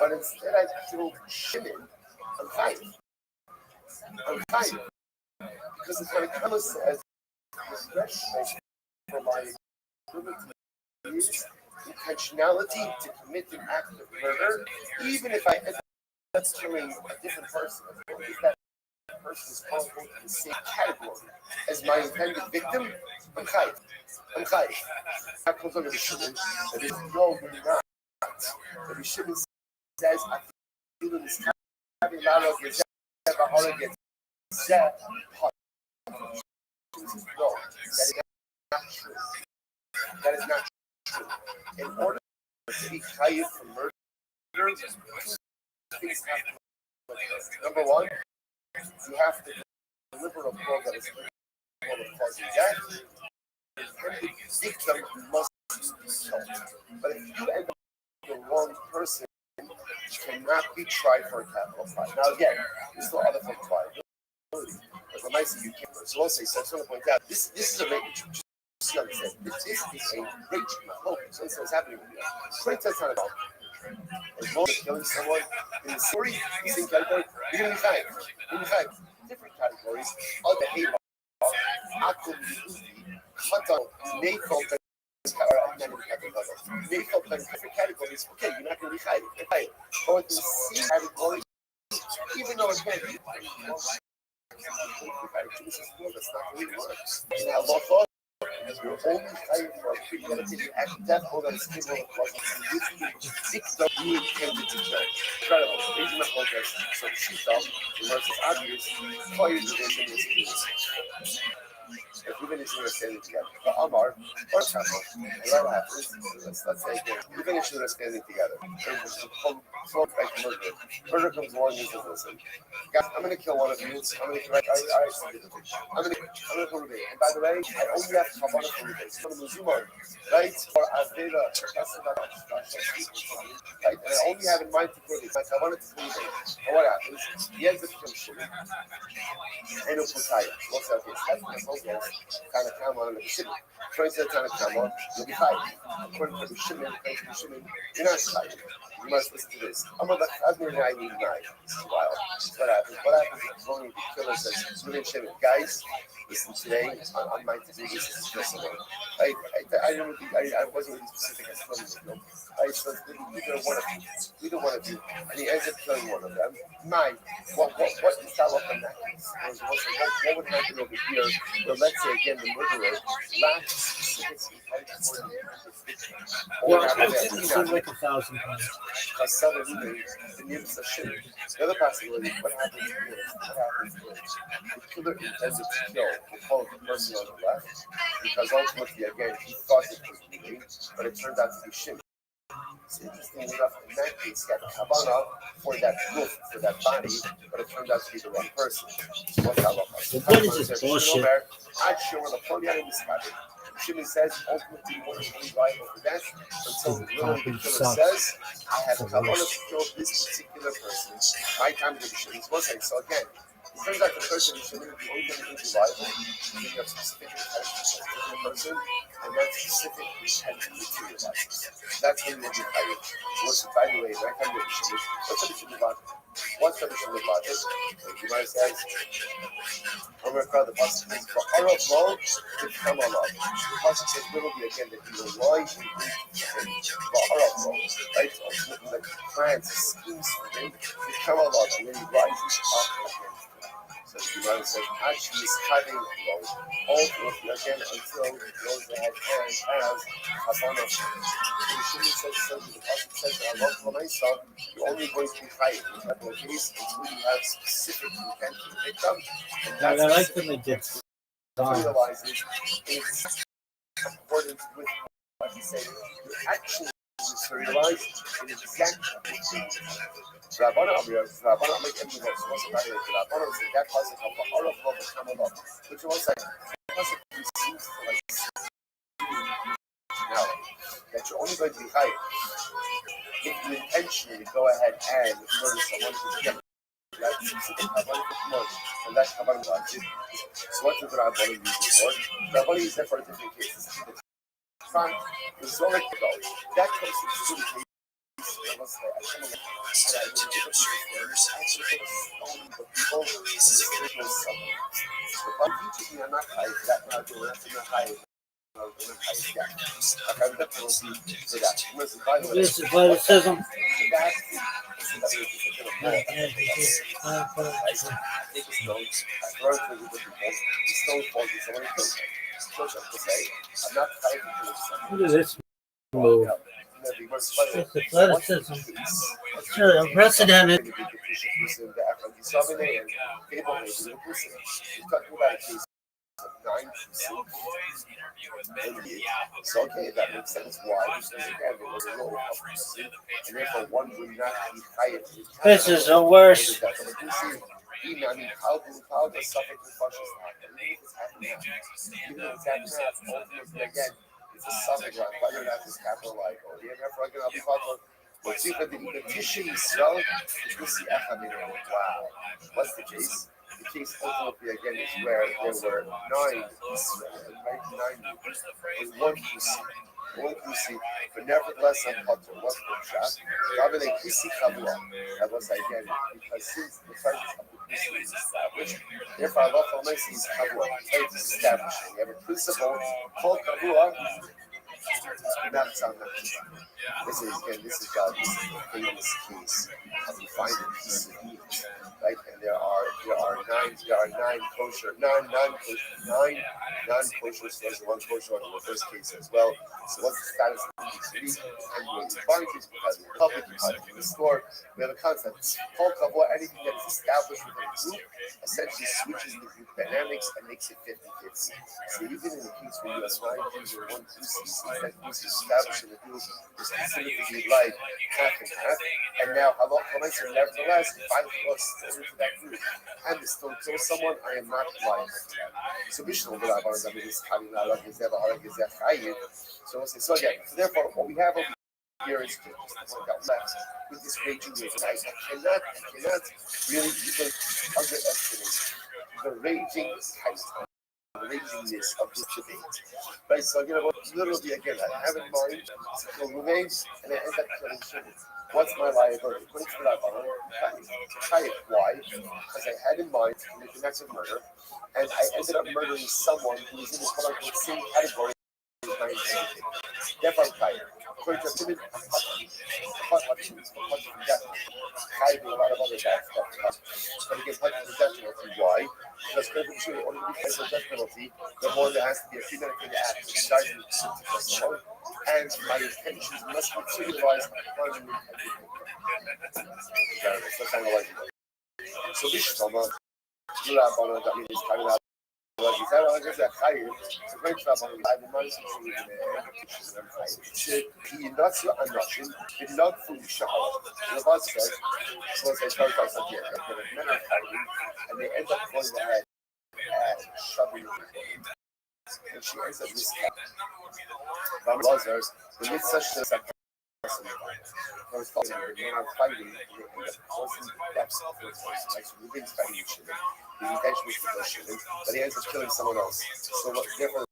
but instead I killed Shimon, I'm fine. Because the Tanakama says the threshold for my ability is intentionality to commit an act of murder, even if I end up killing a different person, as long as that person is called in the same category as my intended victim, I'm chayiv. That comes under the Shimon, that is no, you're not. The Shimon says, I feel in this having not of your That is not true. That is not true. In order to be chayiv from murder, two things have to happen. Number one, you have to deliver a blow that is capable of causing death. The victim must be killed. But if you end up with the wrong person, you cannot be tried for a capital crime. Now again, there's still other forms of liability. But the nice you can't. So I'll say, so I just want to point out, this is a rage. This is a rage. So what's happening with you? 20 times not about. As long as you're killing someone in the story, the same category, you're going to be fine. You're going to be fine. Different categories of behavior. Nathan different categories. Okay, you're not going to be high. But with the C category, even though again, this is good. That's not the way it works. Now, you're only hired for a premeditated act of death or that is capable of causing significant you intended to kill. Incredible. Agent of focus. So she felt the most obvious fire division is key. If even if you're standing together, the Amar or Chapel, and that happens, let's say even if you're standing together, and just from like murder. Murder comes along and says, listen, guys, I'm gonna kill one of you. I'm gonna kill I'm gonna go to bed. And by the way, I only have Kabbalah for you. It's from the Zumar, right? Or Aveda, right? And I only have in mind to put it. Like, I wanted to put it. And what happens? He ends up killing Shimon. And it's Messiah. What's that? That's my focus. Kind of come on the Shimon. Trying to kind of come on, you'll be fighting. According to the Shimon, you're not fighting. You must listen to this. I'm on the Chazmir 99. This is wild. What happens? What happens if one of the killers says, Shimon, guys, listen, today on my to do this is just a I wasn't really specific as filming, I said either one of you, either one of you, and he ends up killing one of them. What is that up in that case? What would happen over here? Well, let's say again the murderer lacks specific intent for the Well, I've seen it seem like 1,000 times. The other possibility, what happens is the killer intended to kill the person on the left because ultimately, again, he thought it was me, but it turned out to be Shimon. It's interesting enough, in that case, he had Kavanah for that roof, for that body, but it turned out to be the wrong person. So what's halacha? What is this bullshit? Shimon says, ultimately, you want to be liable for that until literally the killer says, I have Kavanah to kill this particular person. My time to be Shimon's wasn't. So again, it turns out the person who should be only going to be liable when you have specific intent to the person, and that specific intent materializes. That's when you'll be hired. Listen, by the way, that kind of shit. What's the shit about? What's the shit about this? You might say, I'm going to call the possibilities for our law to come along. The possibility again that you will lie and breathe for our law, right? Ultimately, like plans, schemes for them to come along, and then you rise up against. So the Gemara says, actually, is having ultimately again until those that have hands as Havana. The Shimon says, so the Prophet says, I love what I saw, you're only going to be hired in that case until you have specific intent to pick them. And that's I like when they did realizes it's accordance with what he said. You actually realize it is exactly Rabbanah make everything else. What's the matter with Rabbanah? Is that causes of the all of the come up, which was like possibly seems to like now that you're only going to be hired if you intentionally go ahead and murder someone who's getting that specific Rabbanah and that Rabbanah watches. So what does Rabbanah use it for? Rabbanah is there for different cases. Fine, the Zorik go. That comes to the case. this athleticism. Look at this move. It's athleticism. It's really unprecedented. So okay, that makes sense. Why? Because again, there was a role of and therefore one would not be hired. This is the worst. I mean, how does suffering with functions happen? Even though it's happening, ultimately again, it's a suffix, whether that is capital like or the therefore again I'll be thoughtful. But see that the tissue itself is this the wow. What's the case? The case ultimately again is where there were 9 was one Kusi, but nevertheless I'm Potter. What's the shot? That was again because since the fact established. Therefore, Allah Almighty is Kavua. Faith is established. We have a principle called Kavua. This is again, this is God's famous case of you find a piece of meat, right? And there are nine kosher, nine non-kosher stores, and one kosher one in the first case as well. So what's the status of the meat? And when you find it, because in the public, you find it in the store, we have a concept. It's called kavua. Anything that is established within a group essentially switches the group dynamics and makes it 50-50. So even in the case where you have 9 Jews or 1 2 species that is established in the group is considered to be like half and half. And now Allah comments, nevertheless, if I was into that group and still kill someone, I am not liable to that. So Mishnah will have so again, so therefore what we have over here is just the one that left with this raging wave. I cannot really even underestimate the raging height, the ragingness of this debate. Right, so literally again, I have in mind to kill roommates and I end up killing children. What's my liability? According to the Rabbanon, why? Because I had in mind to commit an act of murder, and I ended up murdering someone who was in the quote-unquote same category as my intended. Therefore, I'm tired. According to Timid, a lot of other bad stuff. But again, punch is a death penalty. Why? Because according to the order to be placed a death penalty, the more there has to be a premeditated act to start to kill someone, and my intentions must materialize upon the so kind of like so this is normal. You have one of the is coming out. Well, you said I just higher. The great trouble with the money should be not so unrushing, but not fully sharp. The boss says, once they start by something, men are fighting, and they end up going ahead and shoving it. And she ends up this Ram Lazarus, the mid such a second. I was talking about men are fighting, they end up causing the deaths of their voice. Like, so Ruben's fighting each other. The intention was to kill Shimon, but he ends up killing someone else. So what therefore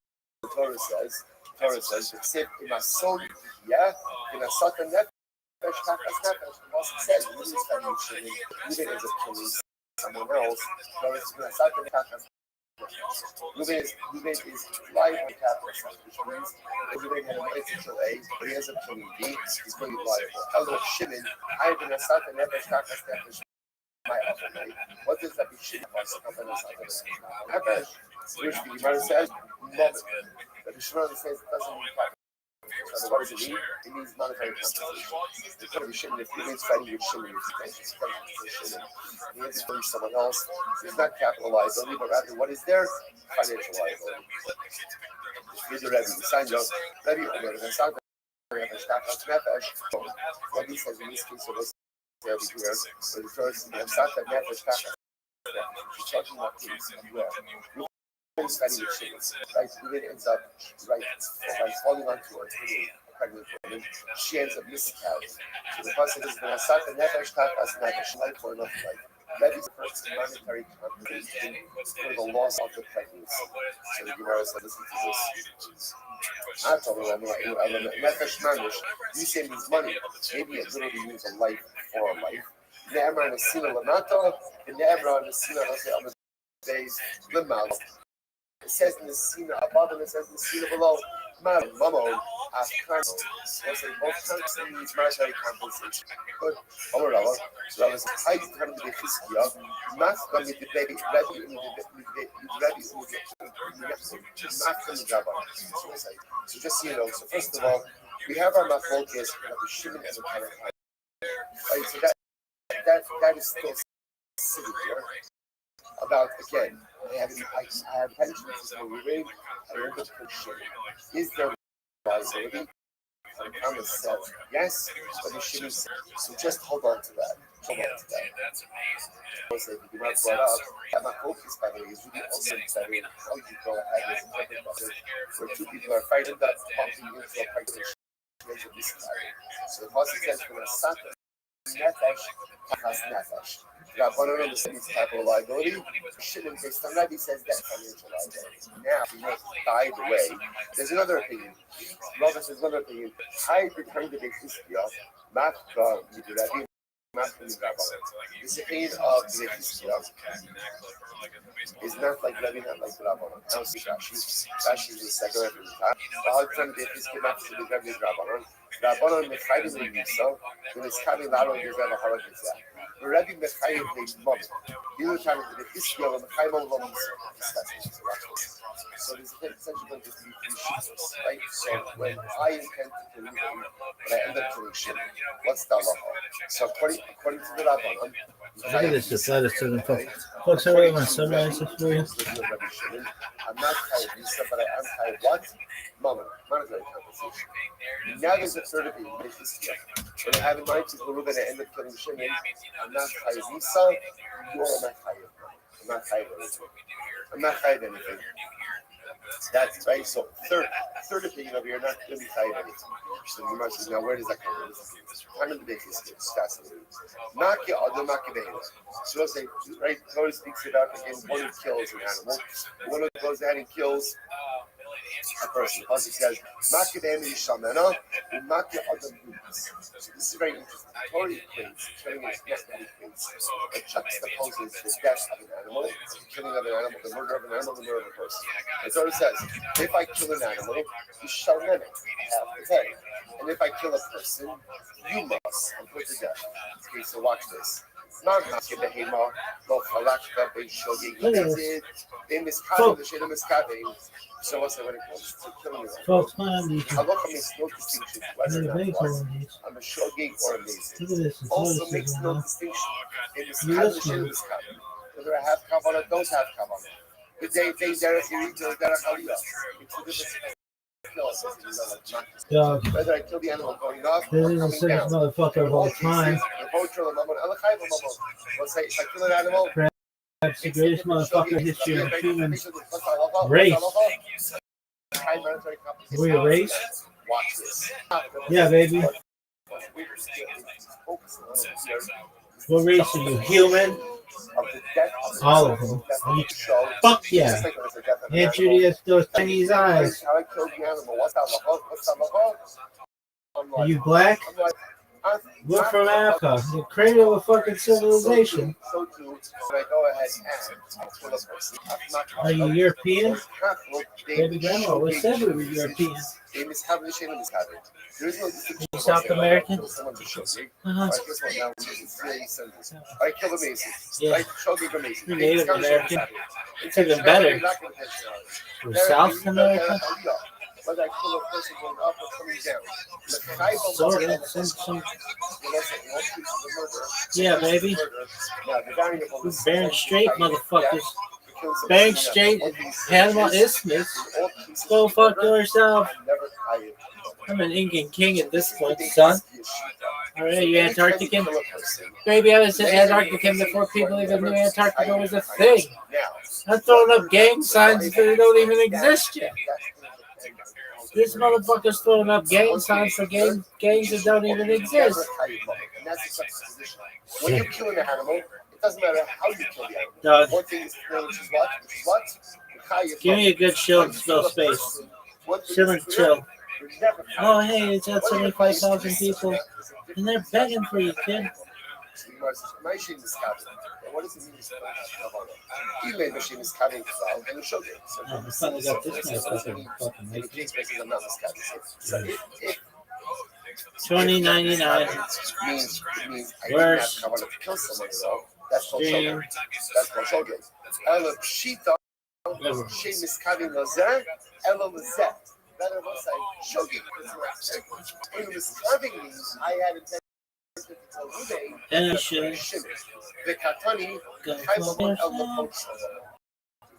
the Torah says, "Except in a soul, yeah, in a satan nefesh, takas nefesh." The boss said, "Ruben's fighting Shimon, Ruben ends up killing someone else." Torah says, "In a satan takas." Ruben is live on capital, which means if Ruben had a potential A, but he ends up killing B, he's going to be liable. However, Shimon, I've been a satan nefesh, takas nefesh. My upper. What does that be? Shit, which the Gemara says, moment. But the Shemar says it doesn't mean capital. So what does it mean? It means monetary compensation. It could be Shimon if he means fighting with Shimon, if he's fighting with Shimon. He has to someone else. So it's not capital liability, but rather what is there? Financial liability. Here's the Rebbe. We signed up. Rebbe, Rebbe says in this case, it was there here, but the first, the Sata Nefesh Taka, charging up things everywhere. Ruben studying with Shimon, right? Ruben ends up, right, falling onto her, a pregnant woman. She ends up miscarrying. So the person is the Sata Nefesh Taka as Nefesh, life or not life. That is the first monetary compensation for the loss of the pregnancy. So the Gemara said, listen to this. I told her, Nefesh Manish, you say means money. Maybe it literally means a life for a life. Never on the Sina Lamata, and never on the Sina days, the mouth. It says in the Sina above and it says in the Sina below, Mamo, Afkano. So both times in these monetary compensation. Good. So that was high time to be Fiskia, not going to be ready So just so you know, so first of all, we have our Mafokis, we shouldn't as a kind of time. Right, so that is still sitting here. About again, I have pensions in the ring, I end up shitting. Is there liability? The comment says yes, but it shouldn't say. So just hold on to that. Hold on to that. Also, if you do not brought up, that my focus, by the way, is really also better how you go ahead with the where two people are fighting that bumping into a pregnant so the positive says for the Satan Nefesh, Takas Nefesh. Rabbanon understands capital liability. Shimon based on that, he says that financial liability. Now, if you by the way, there's another opinion. Rabbi says another opinion. I return to the Christian, Matka, Midrabi, This opinion of the Hizkiah is not like Rabbi, not like Rabbanon. I don't see Rashi. Rashi is the second Rabbi Matan. The whole time the Hizkiah not to the Rabbi Rabbanon. Rabbanon Mechayim the Yisrael. The Miskami Laro is Rabbi Harakitzah. The Rabbi Mechayim the Mom. The other time the Hizkiah of Mechayim of Mom. So there's essentially going to be three shittos, right? So when I intend to kill you, but I end up killing Shimon, what's the halacha? So according to the Rabbanon, look at this athleticism, folks. I really want to summarize this for you. I'm not tired of Yisa, but I am tired what? Monetary compensation. Now there's a third opinion, when I have in mind people who are going to end up killing Shimon, I'm not tired of Yisa, you're not tired. I'm not tired of anything. I'm not tired of anything. That's right. So third opinion over here, not going to be tired of anything. So the Gemara says, now where does that come from? Time of the day is fascinating. Maki other maki behema. So let's say, right, Torah speaks about again one who kills an animal, one who goes ahead and kills a person. The pasuk says, "Maki behema yishamena, and maki other mutas." So this is very interesting. Torah equates killing is not equates. It juxtaposes the death of an animal, the killing of an animal, the murder of an animal, the murder of a person. And Torah says, if I kill an animal, you shall have to pay. And if I kill a person, you must put to death. Okay, so watch this. So what's when it comes to killing Folks, find halacha makes no distinction whether or not I'm a shogeg or a mason. Also makes no distinction in this whether I have kavanah, don't have kavanah. The day derech yirida or derech aliyah. It's a difference. Whether I kill the animal going up or coming down. This is the sickest motherfucker of all time. Let's say if I kill an animal, perhaps the greatest motherfucker in history of human race. We a race? Watch this. Yeah, baby. What race are you? Human? All of them. Fuck yeah. Aunt Judy has those Chinese eyes. Are you black? We're from Africa, the cradle of fucking civilization. Are you European? Baby grandma always said we were European. South American? Uh-huh. Yeah. You're Native American. It's even better. We're South America? Whether I kill a person going up or coming down. Sort of. Yeah, baby. Bearing straight, motherfuckers. Bearing straight, Panama Isthmus. Go fuck yourself. I'm an Incan king at this point, son. Alright, you Antarctican? Baby, I was in Antarctican before people even knew Antarctica was a thing. I'm throwing up gang signs that don't even exist yet. This motherfucker's throwing up gang signs for gangs that don't even exist. When you're killing an animal, it doesn't matter how you kill the animal. One thing is clear, which is what? Give me a good chill and spell space. Chill and chill. Oh, hey, it's got 75,000 people, and they're begging for you, kid. What does it mean? He machine is cutting and show it. So I finally got this motherfucker fucking in case I'm not miscutting. 2099. Means worse. I want to kill someone, though. That's called shogeg. That's called shogeg. Ela pshita, she miscutting lazeh, ela lazeh. Rather than say shogeg. When miscutting means I had intended. And I should the Katani, Kaimon El Lapoch.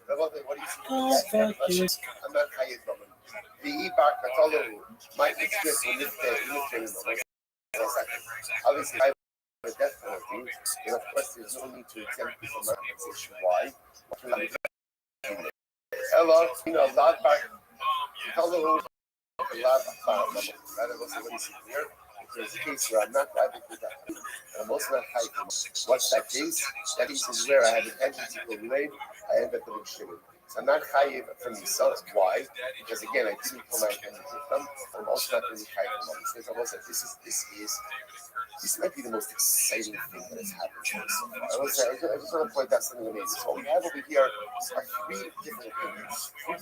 What do you see? I'm not Hayed Roman. The Ebar Katalo, my experience will live there. Obviously, I have a death penalty, and of course, there's no need to attempt to compensation. Why? Ella, Lad Bar Katalo, Lad Bar. Rather, what's what you see here? There's a case where I'm not driving with that. And I'm also not hiking. What's that case? That case is where I had intention to go late. I ended up doing shit. So I'm not chayiv from Yisrael. Why? Because again, I didn't kill my intended victim. I'm also not going to be chayiv from Yisrael. This might be the most exciting thing that has happened to us so far. I just want to point out something amazing. So what we have over here are three different opinions. Three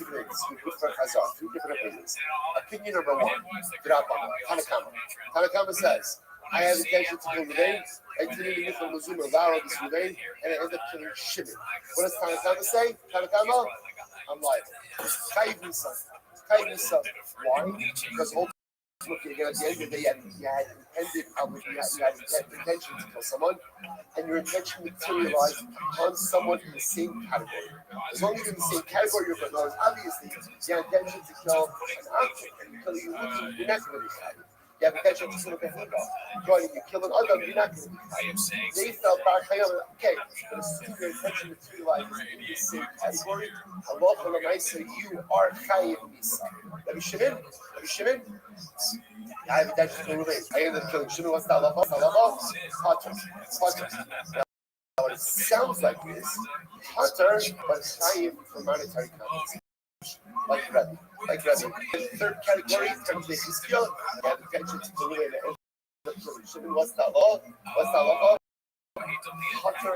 different opinions. Opinion number one, Tanakama. Tanakama says, I have intention to kill Ruvain, I didn't even from Muzuma, Lara this Ruvain, and I ended up killing Shimon. What does Tanakama say? Tanakama? I'm like, Chayiv Nisa. Chayiv Nisa. Why? Because ultimately, again, at the end of the day, you had intention to kill someone, and your intention materialized on someone in the same category. As long as you're in the same category, you're going to obviously, you have intention to kill an object, and you kill a Yehudi, you're not going to be chayiv. You have intention to kill a Behemah. You kill an Adam, you're not going to be chayiv. They felt Bar Chayim, okay, but as soon as your intention materializes in the same category, Allah L'maisa, you are chayiv Misa. Rabbi Shimon, I have intention to kill Ruvain. I ended up killing Shimon. What's the halacha? Potter. Now, what it sounds like is Potter, but chayiv for monetary compensation. Like Rabbi. The third category, in terms of Ezekiel, you have intention to kill Ruvain. And end up killing Shimon. What's the halacha? Potter,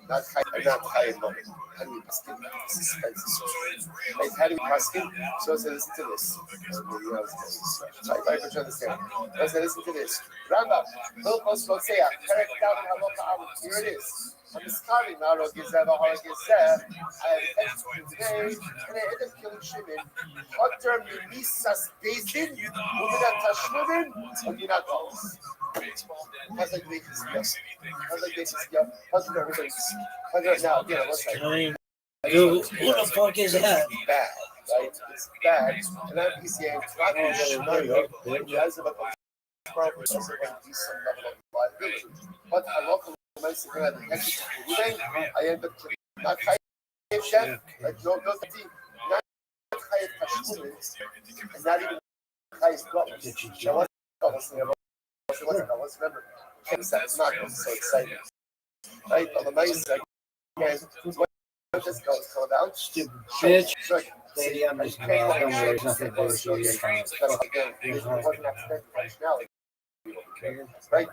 not chayiv money. How do you paskin? Suspense. How do you paskin? So I said, listen to this. I don't understand. I said, listen to this. Rambam, Hilchos Rotzea, Perek David Halacha Aleph. Here it is. I'm discarding Naro Gezer, Bahar Gezer. I have today, and I end up killing Shimon. Potter Mimisas Bezin, Uminat Tashlumin, Uminat Ols. How's like the skill? How's everything? Now, again, what's that? Who the fuck is that? Bad, right? It's bad. And I'm PCA, it's not going to jazz about probably also going to be some level of liability. But I love the most of the connection to Ruvain. I end up not chayiv Shem, like no team, not chayiv Kashkumin, and not even chayiv Gottman. Let's remember, that's not so exciting. Right? But the nice again, what this goes come about? Stupid bitch. Lady, I'm just don't worry, there's nothing to do with right?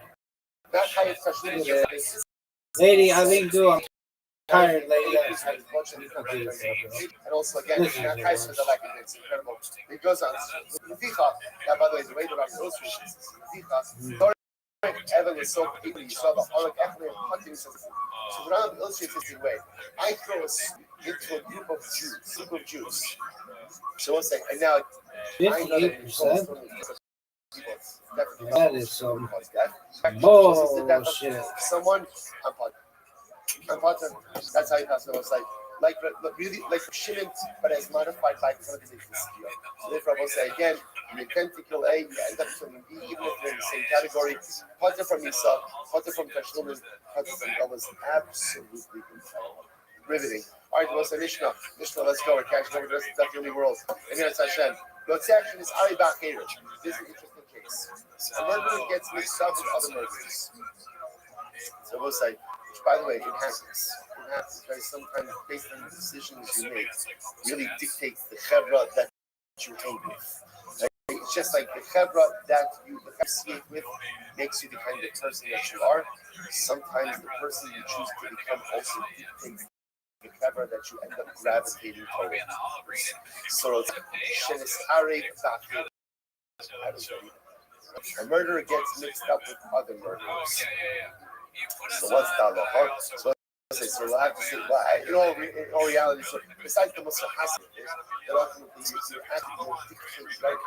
That high especially Lady, I think do. I'm tired, lady. and also again, that high for the like it's incredible. It goes on. That by the way, the way around illustrations. Evan was so people you saw the Arik Echler hunting system. So Ram illustrates this way. I throw us into a group of Jews. So one second, and now I know that that is some bullshit. Someone, I'm part of, that's how you pass it. It's like really like Shimon, but as modified by kind of the skill. So therefore, I will say again, you intend to kill A, you end up killing B, even if they're in the same category. Potter from Yisrael, Potter from Tashlumin, Potter from God was absolutely incredible. Riveting. All right, what's the Mishnah? Let's go. We're catching over the rest of the Daf world. And here it's Hashem. What's action is Ari Bachir. This is an interesting case. A murderer gets mixed up with other murderers. So we'll say, which by the way, it happens because sometimes based on the decisions you make really dictates the chevra that you hang with. Like, it's just like the chevra that you associate with makes you the kind of person that you are. Sometimes the person you choose to become also dictates the chevra that you end up gravitating towards. So it's a murderer gets mixed up with other murderers. So what's the halacha? So we'll have to say, well, in all reality, so besides the Muslim Hassan, that ultimately your actions dictate, right?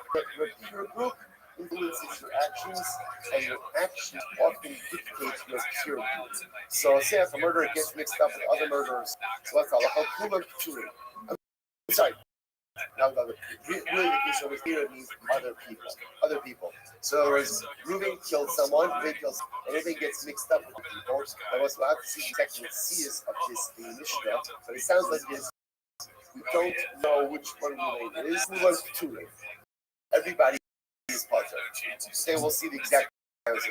Your group influences your actions, and your actions often dictate your peer group. So say if a murderer gets mixed up with other murderers, so what's the halacha? I'm sorry. Really, the case over here means other people. So as Reuben killed someone, and everything gets mixed up with people. I was allowed to see exactly what C of this the Mishnah, but it sounds like this. We don't know which one Reuben is. Who was two? Everybody is part of it. So we'll see the exact answer.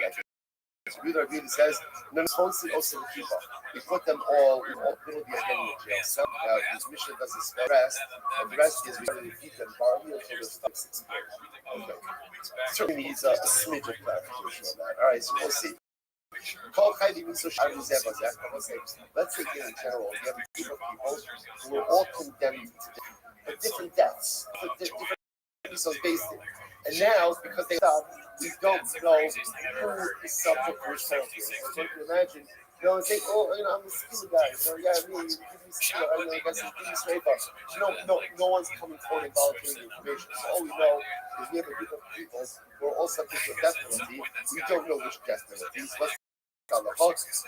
Rabbi Yehuda says, no, also the people. We put them all little be again in jail. Some his mission doesn't spell rest, and the rest is we feed them barley until their stomachs explode. Okay. Certainly needs a smidge of clarification on that. All right, so we'll see. Let's say in general, you have a group of people who are all condemned to death, but different deaths, different episodes based in. And now, because they stop, we don't know who is subject to which penalty. So you can imagine, say, oh, I'm the skinny guy, me, you give me skinny, I guess give me straight up. No one's coming forward and volunteering information. So all we know is we have a group of people who are all subject to a death penalty. We don't know which death penalties.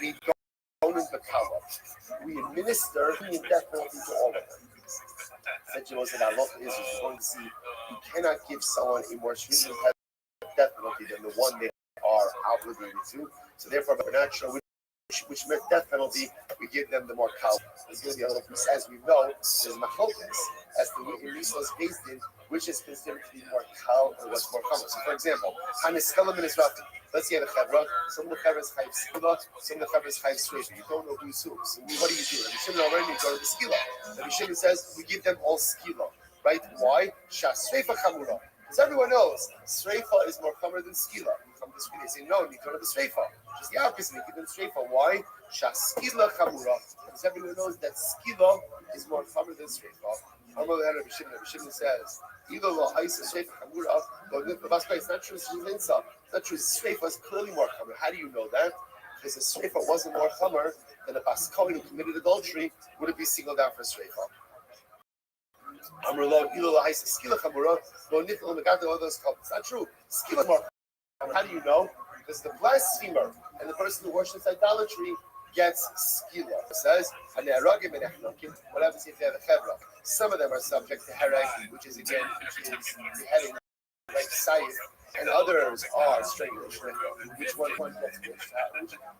We don't in the Kala. We administer the death penalty to all of them. Said you know that Allah is going to see you cannot give someone a more stringent death penalty than the one they are obligated to. So therefore, we're not sure which death penalty we give them the more kal. There's going to be a little piece, as we know, there's machlokas as to Misos based in which is considered to be more kal and what's more common. So, for example, Hanis Helam is Rafi. Let's say the Chevra, some of the Chevras Chayv Skila, some of the Chevras Chayv Straight. You don't know who's who. So what do you do? Rabbi Shimon already go to the Skila. Rabbi Shimon says we give them all Skila. Right? Why? Shas Shreifa Chamura. Because everyone knows Shreifa is more common than Skila. You come to Skila, they say no, you go to the Shreifa. Just the opposite, you give them Shreifa. Why? Shas Skila Chamura. Because everyone knows that Skila is more common than Shreifa. Rabbi Shimon says, it's not true. It's not true. Shreifa is clearly more common. How do you know that? Because if Shreifa wasn't more common, then a Bas Kohen who committed adultery wouldn't be singled out for Shreifa. It's not true. Skila is more common. How do you know? Because the blasphemer and the person who worships idolatry gets skila. It says, what happens if they have a chevra? Some of them are subject to hereg, which is again, beheading, like sayif, and others are strangulation. Which one gets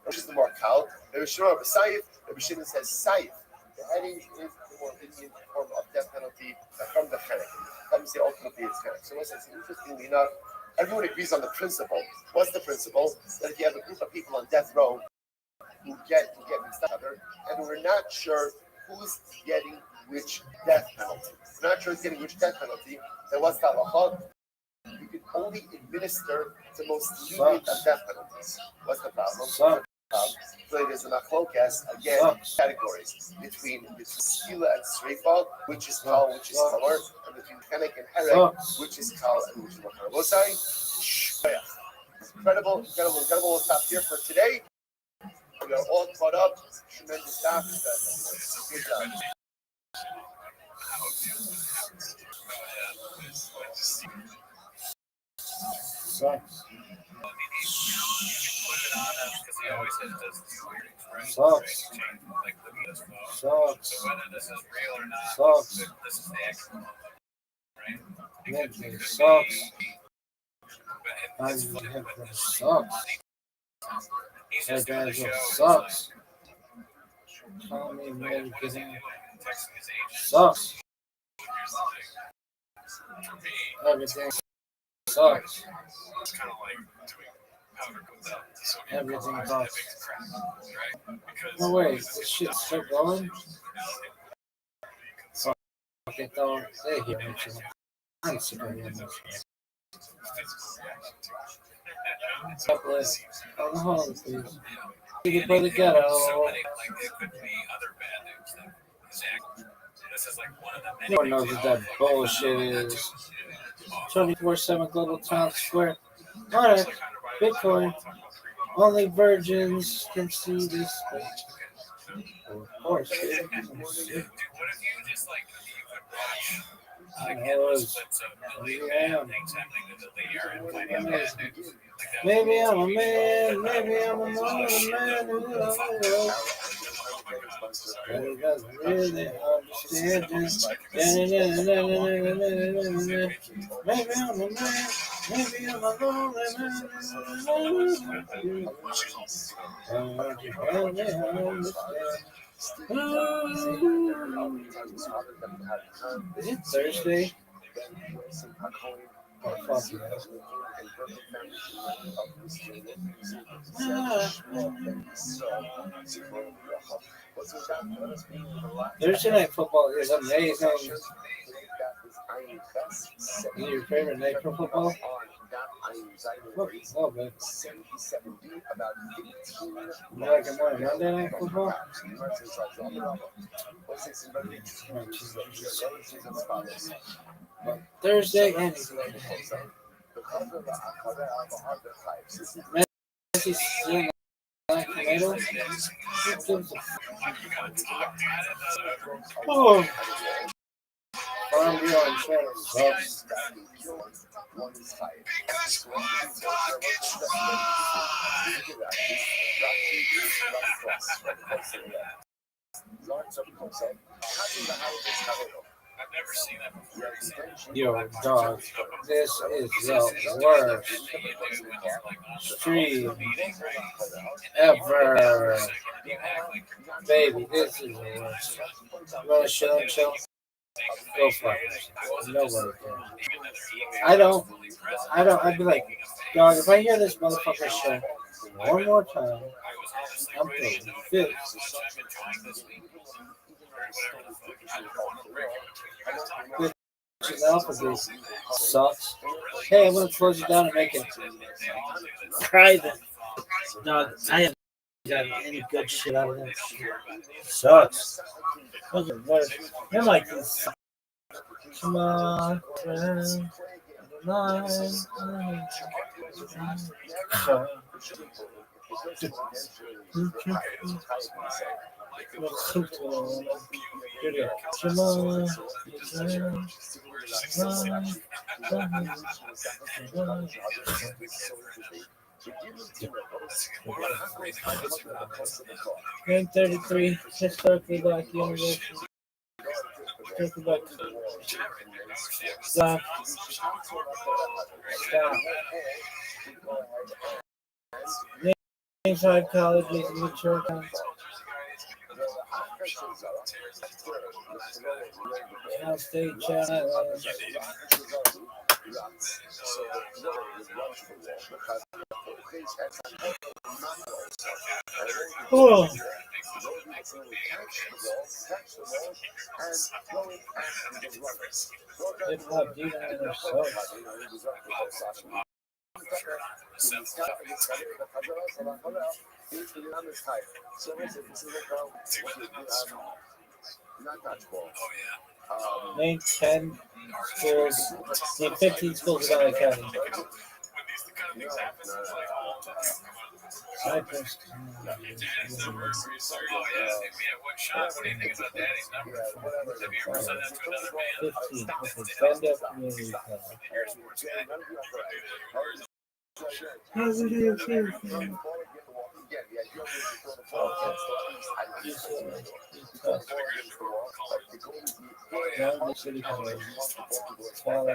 which is the more kal? Rabbi Shimon says sayif. Beheading is the more lenient form of death penalty from the hereg. Comes the ultimately it's hereg. So interestingly enough, everyone agrees on the principle. What's the principle? That if you have a group of people on death row who get mixed up, and we're not sure who's getting which death penalty. We're not sure who's getting which death penalty. Then what's the halacha? You can only administer the most lenient of death penalties. What's the problem? So there's a machlokas again categories between skila and sreifa, which is kal, which is color, and between chenek and herek, which is kal and which is machar. Incredible. We'll stop here for today. We are all caught up. Tremendous job. Good job. Sucks. That guy sucks. Tell me, man, sucks. Everything sucks. Everything sucks. No way, this shit's still going? Fuck it though, stay here, Mitchell. I'm sick of you. Hold on, please. Take it by the ghetto. No one knows what that bullshit is. 24/7 Global Town Square. Alright, Bitcoin. Only virgins can see this. Of course. Maybe I'm a man, maybe I'm a man who doesn't really understand this. Maybe I'm a man, maybe I'm a lonely man. Is it Thursday? Oh, fuck you. Thursday night football is amazing. Is it your favorite night for football? Oh, man. You like it more than Monday night football? Thursday and Messi still like tomatoes. Oh, farm deal insurance sucks. Yo, dog, this is the worst stream ever. Baby, this is the worst. You wanna chill? Go for it. Nobody cares. I'd be like, dog, if I hear this motherfucker shit one more time, I'm throwing fits. Which alphabet sucks. Hey, I'm gonna close it down and make it private. Dog, I haven't gotten any good shit out of that shit. Sucks. Those are worse. They're like this. Come on, friend. Game 33, historically black university. Historically black. Stop. Stop. Name 5 colleges in mature country. Cal State, Challenge. Oh. Hip hop D9 or so. Name 10 schools. Name 15 schools in LA County. Cypress. 15. Okay, Bend Up Community College. Young City College. Cal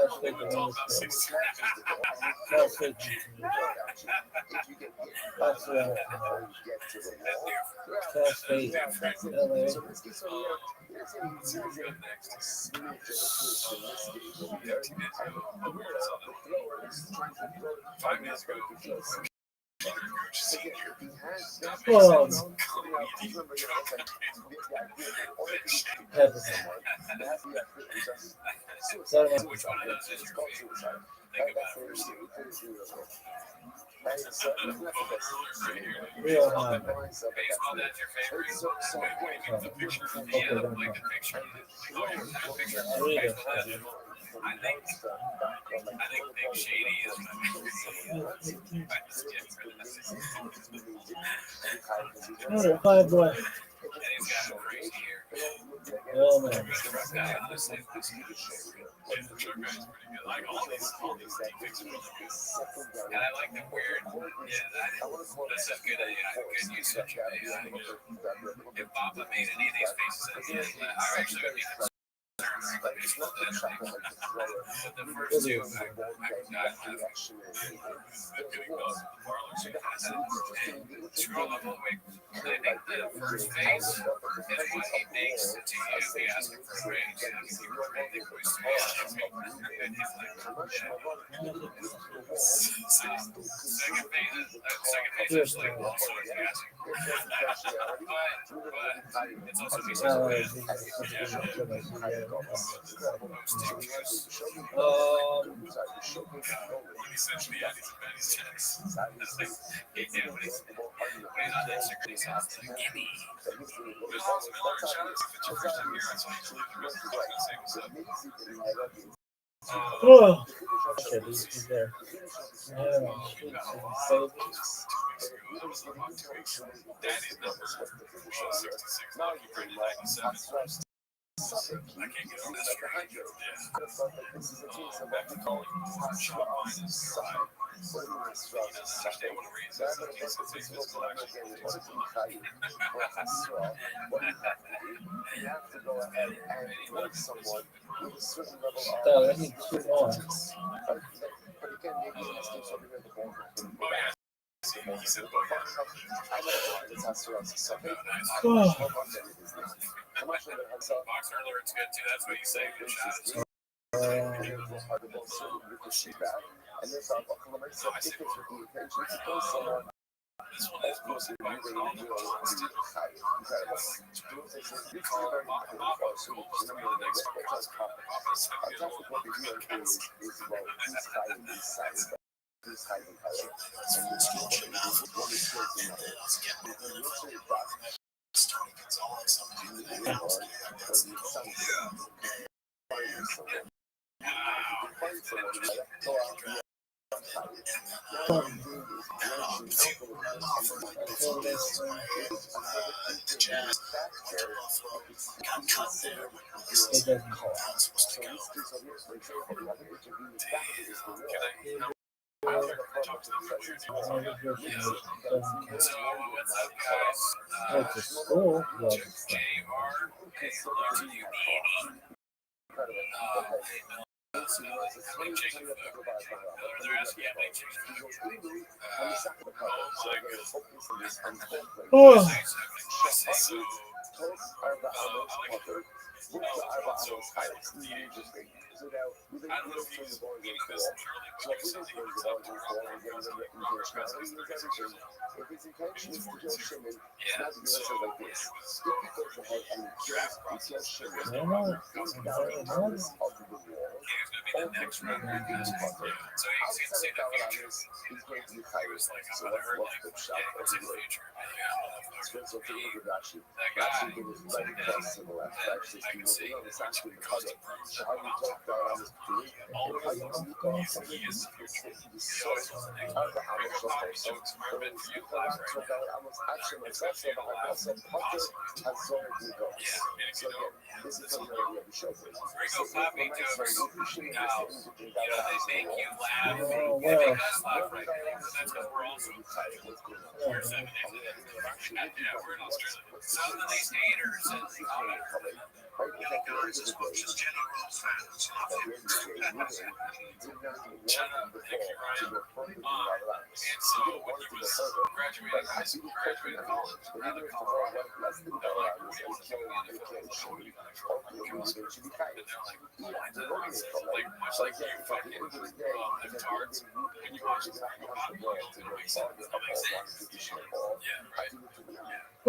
State College. Cal State College. Cal State That's Cal State, LA. Whoa. Real hard. Hi, boy. Oh, man. We'll do it. Here's the oh, okay, he's there. I need 2 more.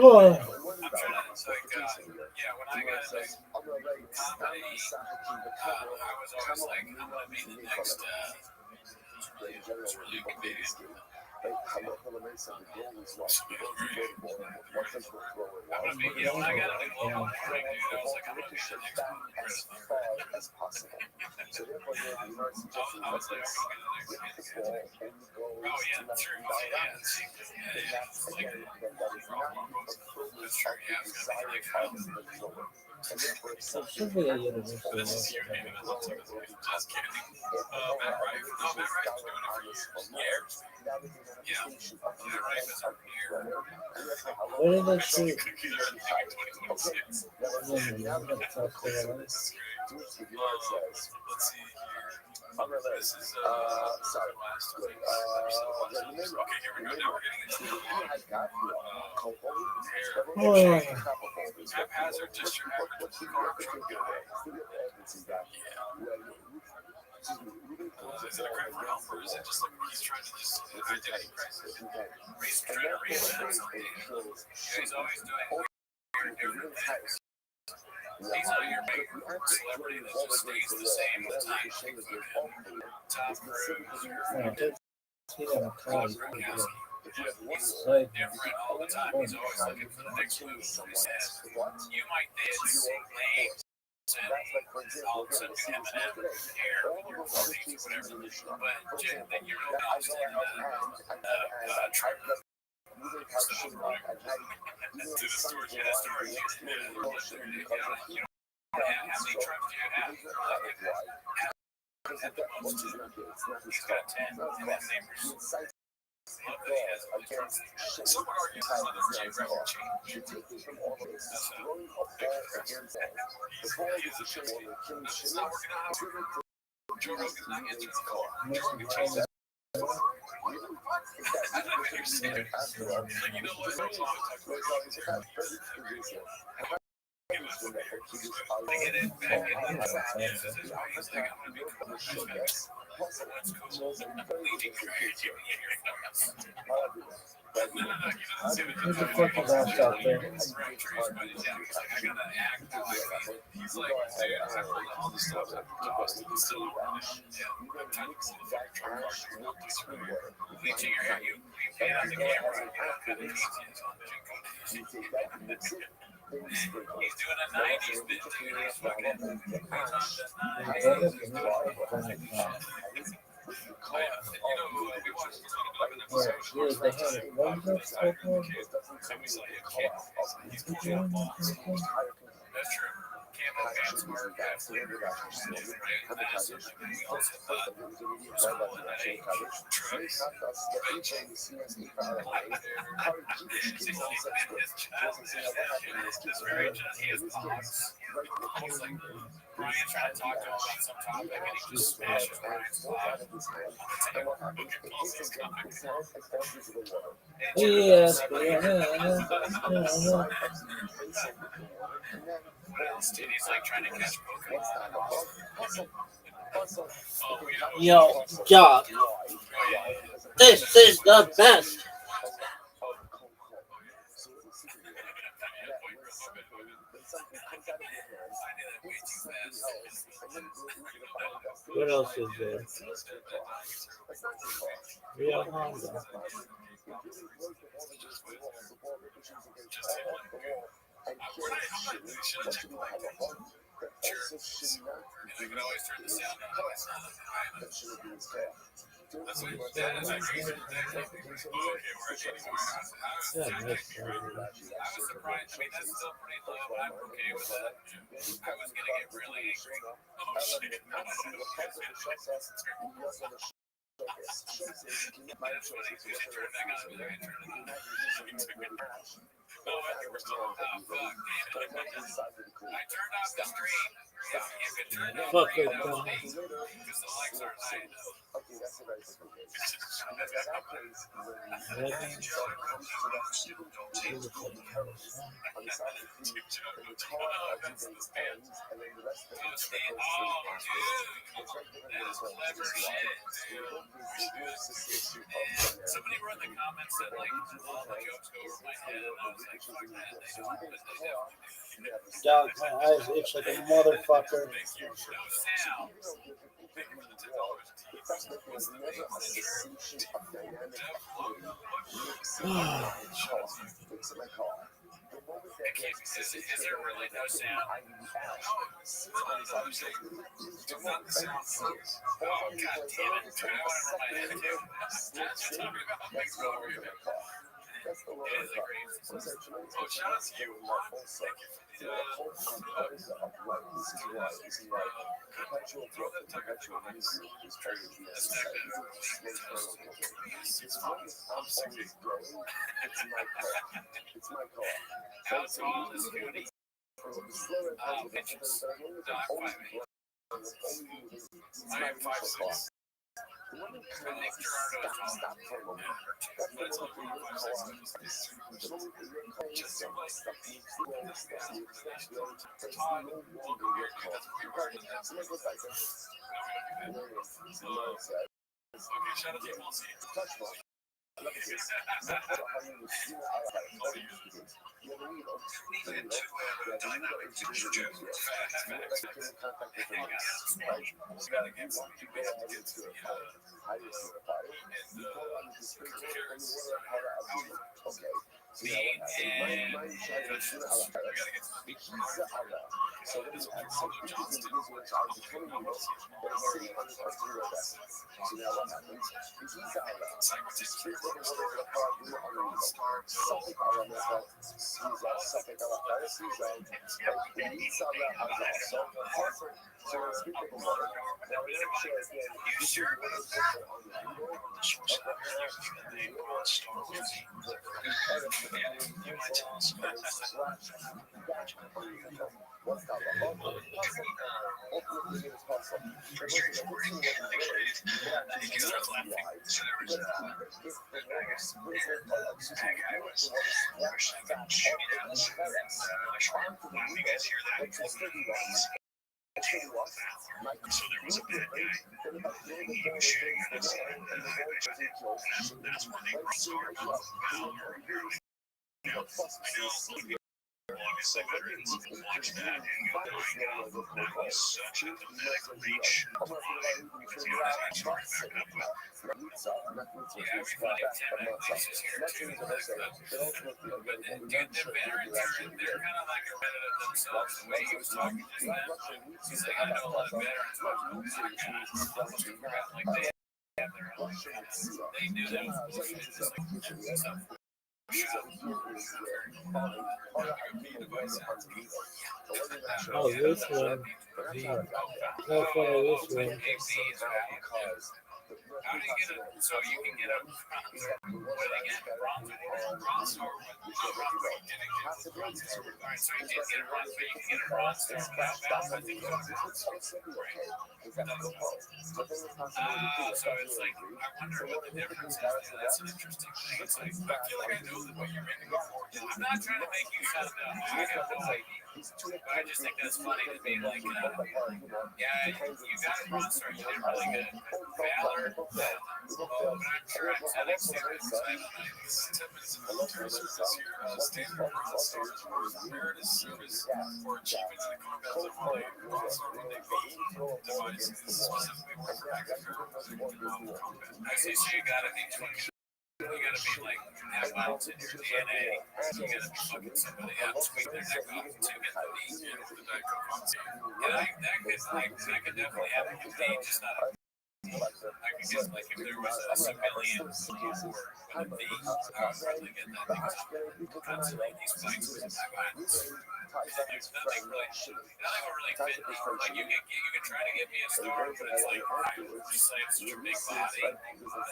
Oh. What did they shoot? This is sorry. Okay, here we go. Now we're getting into haphazard is it a critical help or is it just like he's trying to just identity crisis? He's trying to reinvent something. He's always doing different things. He's not your big celebrity that just stays the same all the time. Tom Cruise or He's different all the time. He's always looking for the next move. You might dance the same names. And all of a sudden you have an hair when you're voting, whatever. But then you're no longer in Trump. To the storage, yeah, storage. You know, how many Trumps do you have? At the most, he's got 10 neighbors. Some would argue this is a geographic change. It's not working out. Joe Rogan's not answering the call. Joe Rogan changed that. I don't even understand it. Like, you know what? I get it. I'm gonna be cool. What's cool? Leading creativity in your thoughts. Who the fuck is that out there? He's like, all the stuff that so bleaching your hair, you paint on the camera. He's doing a 90s bit, dude. He's fucking That's true. Campbell fans were Brian trying to talk to him about some topic and he just smashes Brian's live. Yes, He's like trying to catch Pokemon. Yo, Job. This is the best. What else is there? Real Honda. You can always turn the sound on. That's what that is actually. Okay, we're getting I was surprised. I mean, that's still pretty low, but I'm okay with that. I was gonna get really angry. Oh shit! Turn that on. No, I turned off the stream. If it turned off Fuck the it, because the lights aren't nice. Somebody wrote in the comments that like all the jokes go over my head, and I was like, fuck that, they don't, but they do. Dog, my eyes itch like a motherfucker. Is there really no sound? Oh, god damn it. I want to run my head too. That's talking about how big over your head. It is a great system. Oh, shout out to you. Thank you for the How's all this beauty? Bitches. It's my initial thought. The one that kind of stop for a moment. That's the one where your car is. The moment where your car is stuff moves slow, it's no longer your car. So let's look like this. Touch mark. Look at this. Not how you would see how I have it. You have a needle. The needle is distributed here. That's the contact with the mass. Right? So you want to go out into a fire. How do you see the fire? You go out into the sprinkler and the water power of you. Okay. So now what happens? My child is doing a lot. He's Allah. So what do you have? So this is individual child is 20 needles that is sitting on the particular vessel. So now what happens? He's Allah. Sprinkle the water to the power of Allah underneath. Suffolk Allah Mecca. Suffolk Allah Pharisees. He's Allah Allah. So sprinkle the water. Now let's show again. This is water pressure on the needle. What's that? Ultimately, it's possible. So there was a bad guy he was shooting at us and that's when they were started longest I could watch that and that was such a pathetic reach. Oh, this one. California, this one. How do you get it? So you can get a what do they get? Bronze or bronze? So you did get a bronze, but you can get a bronze. So it's like, I wonder what the difference is. That's an interesting thing. It's like, I feel like I know what you're making it for. I'm not trying to make you sound dumb. I have no idea. But I just think that's funny to be like, yeah, you got a bronze star, you did really good. Valor, but I'm sure I'm telling secrets. I'm 10 minutes in military service here. Standard bronze stars for emeritus service for achievements in the combat zone. Bronze star when they beat devices specifically for combat. I see, so you gotta be 20. You gotta be like, have violence in your DNA. You gotta be fucking somebody else. Tweak their neck off to get the beat with the dichotomy. And that could definitely happen with me, just not a I could guess like if there was a civilian war with a V, I would probably get that because constantly these fights with my violence. There's nothing will really fit me. Like you can try to get me a star, but it's like just like such a big body,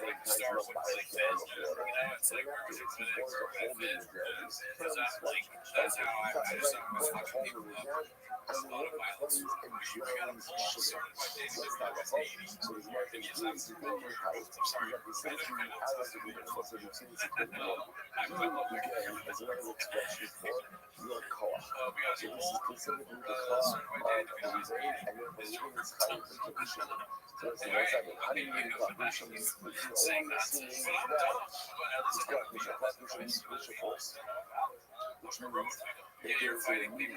like the star wouldn't really fit. You know, it's like where would it fit? Where would it fit? Because that's how I just was fucking people up. A lot of violence. I got a ball started by David in 1980. And yes, I'm sorry. I quit looking at it. Your car. So this is considered the car of the so it's the one second. How do you make vibration? Saying that. It's vibration is spiritual force. Which means Yeah, you're fighting people.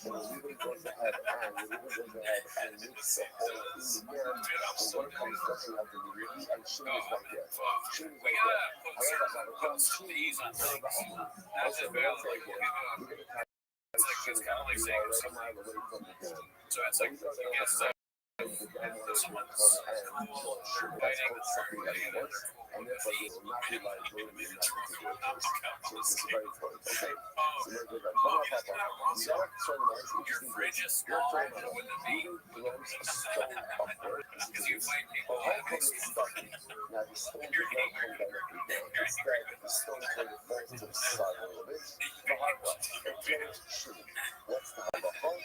when we really go to head and we really go to head and mix the whole in the air, and what comes first you have to do and shit is right there. Shit is right there. However, by the time shit is on top of that's a bad right there. You're going to have it's kind of like saying right a mile away from the dam. So it's like, I guess someone's fighting something that works, and therefore they will not be liability in that particular case. So this is very important. Okay. So you're good. Your fridge is small, but it wouldn't be. Because you fight people. Now the stone does not come directly down. Instead, the stone kind of falls to the side a little bit. The hard one. It goes shooting. What's the hard one?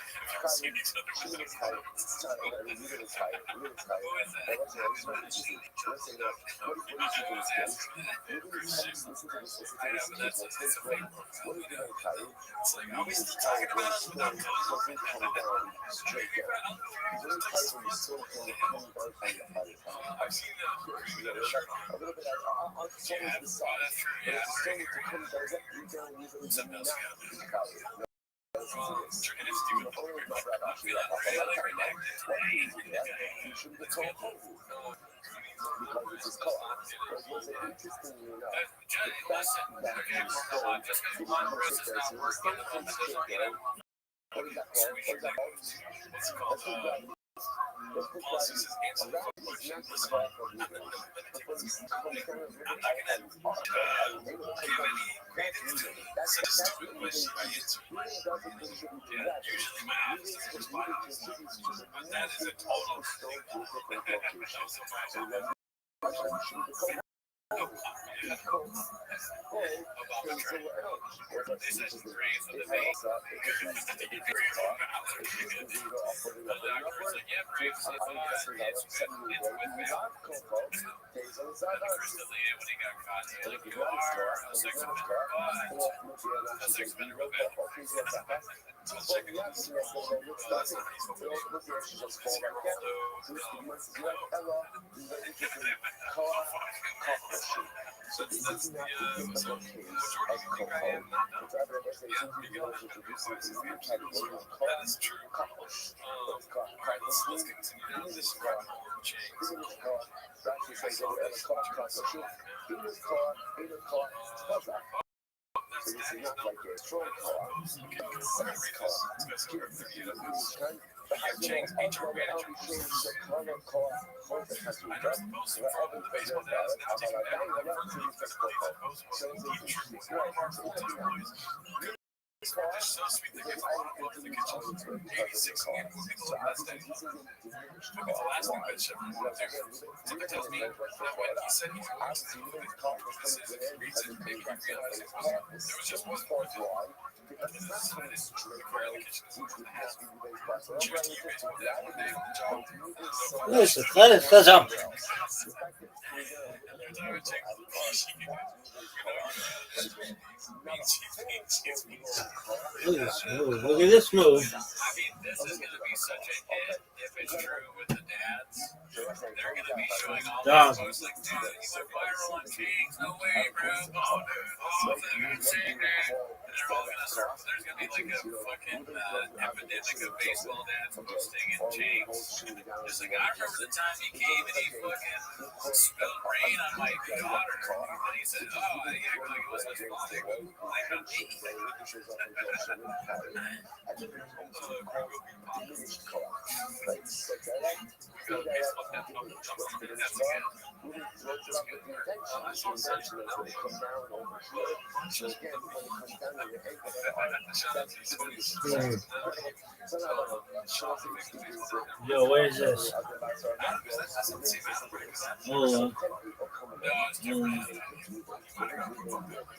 Let it fizz up. Look at this move. Look at this move. Dog. Yo, where is this? Hold on.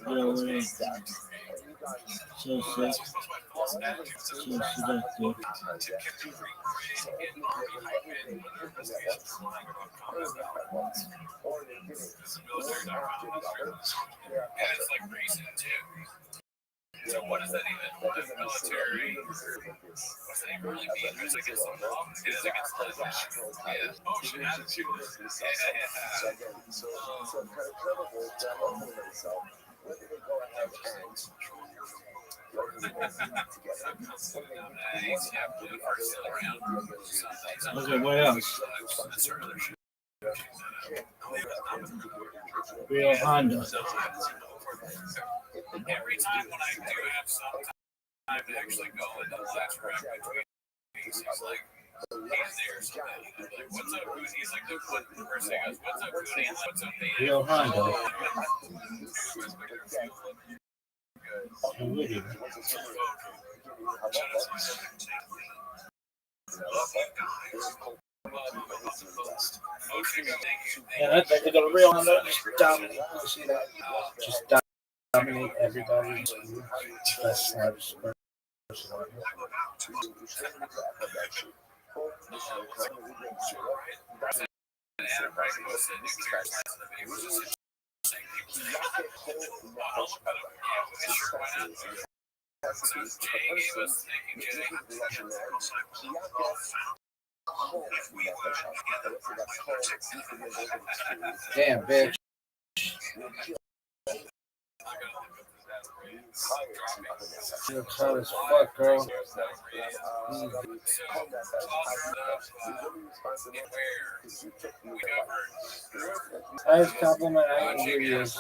Yo, where is that? So sick. So seductive. Okay, what else? Real Honda. Every time when I do have some time to actually go into the last round between he's like, he's there, so I'm like, what's up, Goose? He's like, the first thing goes, what's up, Goose? He's like, what's up, Nate? Real Honda. Yeah, I think they got a real Honda. Just dominate. You see that? Just dominate everybody. Best Damn, bitch. You're hot as fuck, girl. Highest compliment I can give you is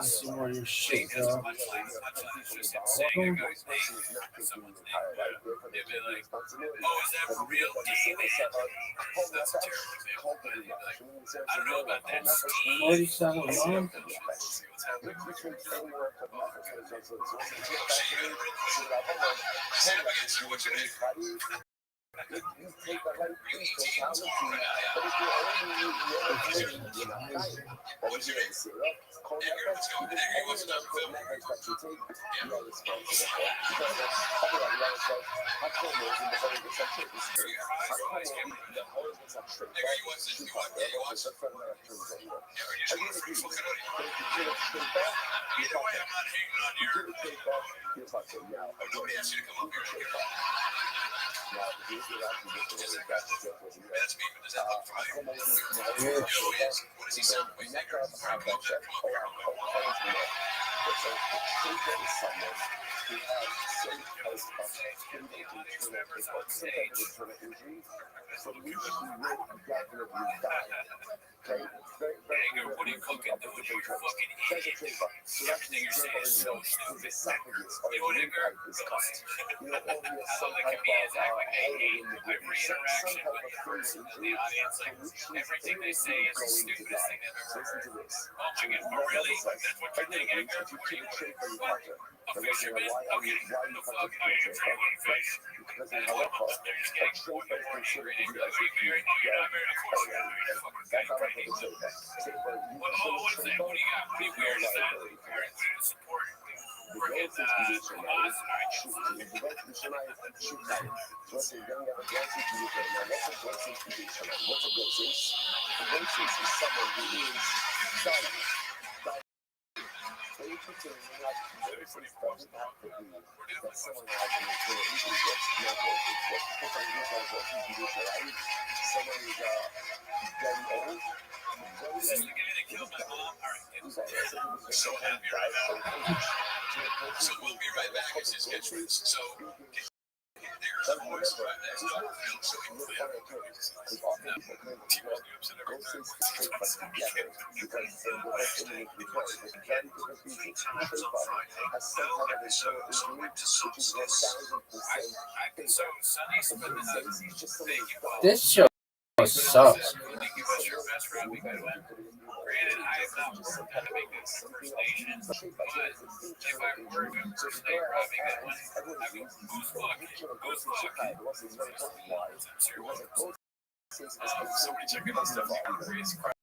see more of your shit, girl. Welcome. Oh, is that for real? That's a terrible example. I don't know about that. 47 long? Either way, I'm not hating on your. Nobody asked you to come up here. That's me, but does that look familiar? Yeah. What does he sound like? What are you cooking, dude? You're a fucking idiot. Everything you're saying is so stupid. You know what, Edgar? I love the comedians act like they hate every interaction with the person in the audience. Like, everything they say is the stupidest thing they've ever heard. Oh my god, oh really? That's what you're thinking, Edgar? What are you wearing? What? A fisherman? Okay, what the fuck? Oh, you're trying to fish. What? They're just getting angry. Are you married? Oh, you're not married? Of course you're not married. You're fucking guy. You're pretty What, what is that? What do you got? What do you wear? Is that? What are you support? Freaking, Hamas? So happy right now. So we'll be right back. It's his catchphrase. So there's a voice right next to it. So he put This show sucks. Granted, I have not worked on a big impersonation, but if I were to impersonate Robbie Goodwin, I mean, who's fucking? Somebody checking this stuff out. Crazy crap.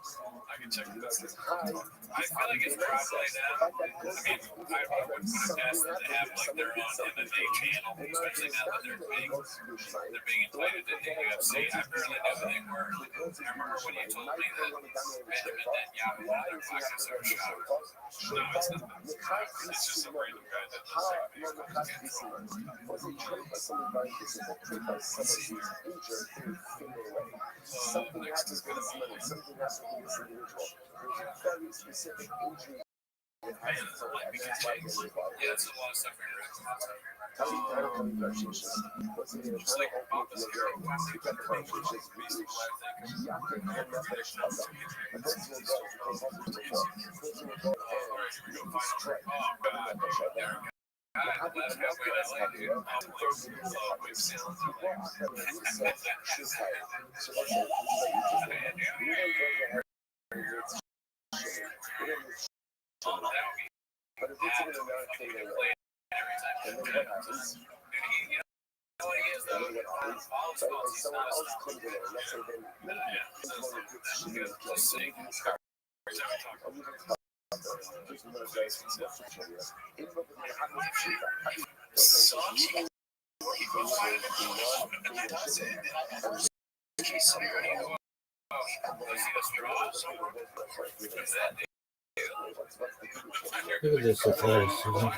I can check this. I feel like it's probably them. I mean, I wouldn't put it past them to have like their own MMA channel, especially now that they're being invited to the UFC. I barely knew who they were. I remember when you told me that Random and then Yahoo and other podcasts are shocked. No, it's not. It's just some random guy that does something happens with this money, something happens with this individual. There's a very specific injury. yeah, it's a lot of stuff we read. It's like opposite girl. But if it's in America, and then what happens? Someone else comes in, let's say Look at this athleticism.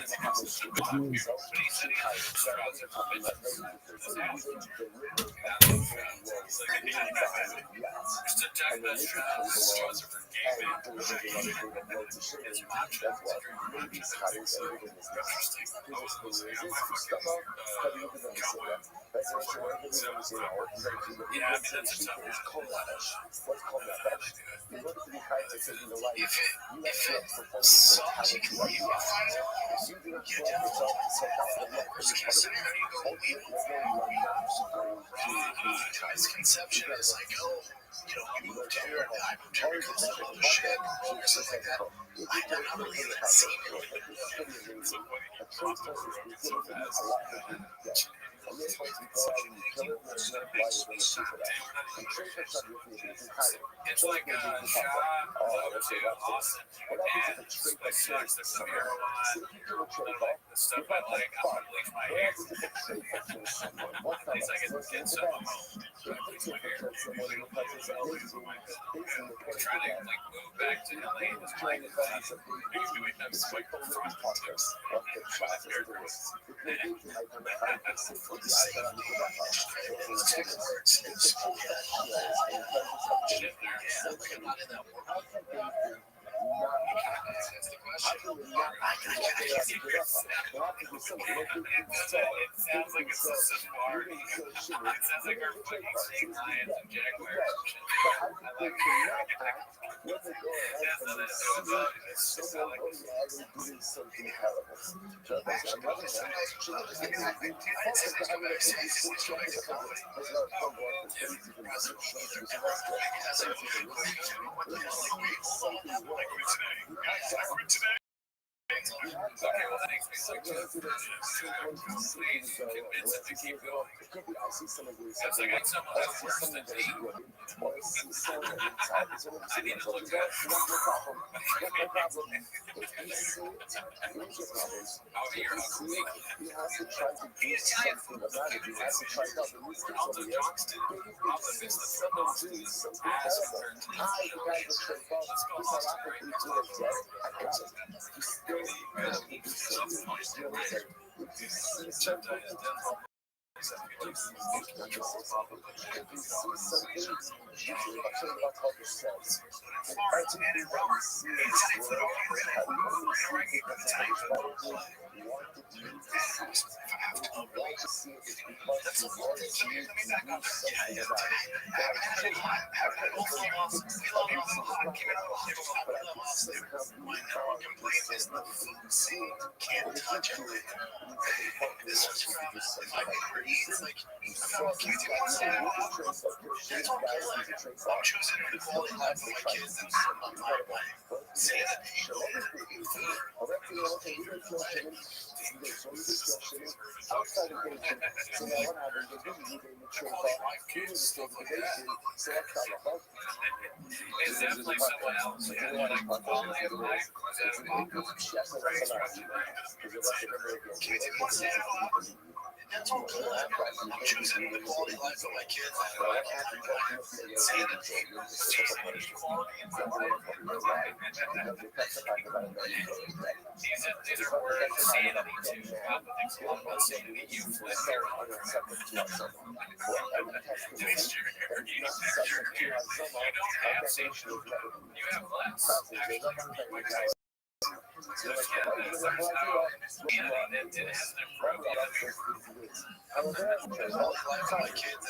Misconception is like, oh, you know, we moved here and I moved here because of bullshit or something like that. I'm not really in that scene. It's like a shot to Austin and like sucks the severe like the stuff I like, I'm gonna bleach my hair. At least I can get some home. So I bleach my hair. I'm trying to like move back to LA and just trying to doing that like front It sounds like it's a safari. It sounds like our fucking snake lions and jaguars. I like Okay, well, that makes me like to please convince him to keep going. Because I got someone that's worse than me. I need to look at oh, you're ugly. The Italian food is also Johnston. Also, it's the Philippines. Ass hurt. Let's go can't touch it. This was if I it's like I'm choosing to fall in love with my kids and saying that So we discussion outside of dating. So now what happened? They didn't do the mature thought. We need to stay with the dating. So I fell apart. It's definitely someone else. Yeah, like quality of life was that That's what I'm choosing the quality life for my kids. I can't do that. See the quality and these are words, sanity too. Papa thinks a lot about sanity. You flip your own. You don't have sanity. You have less. It hasn't improved yet. my kids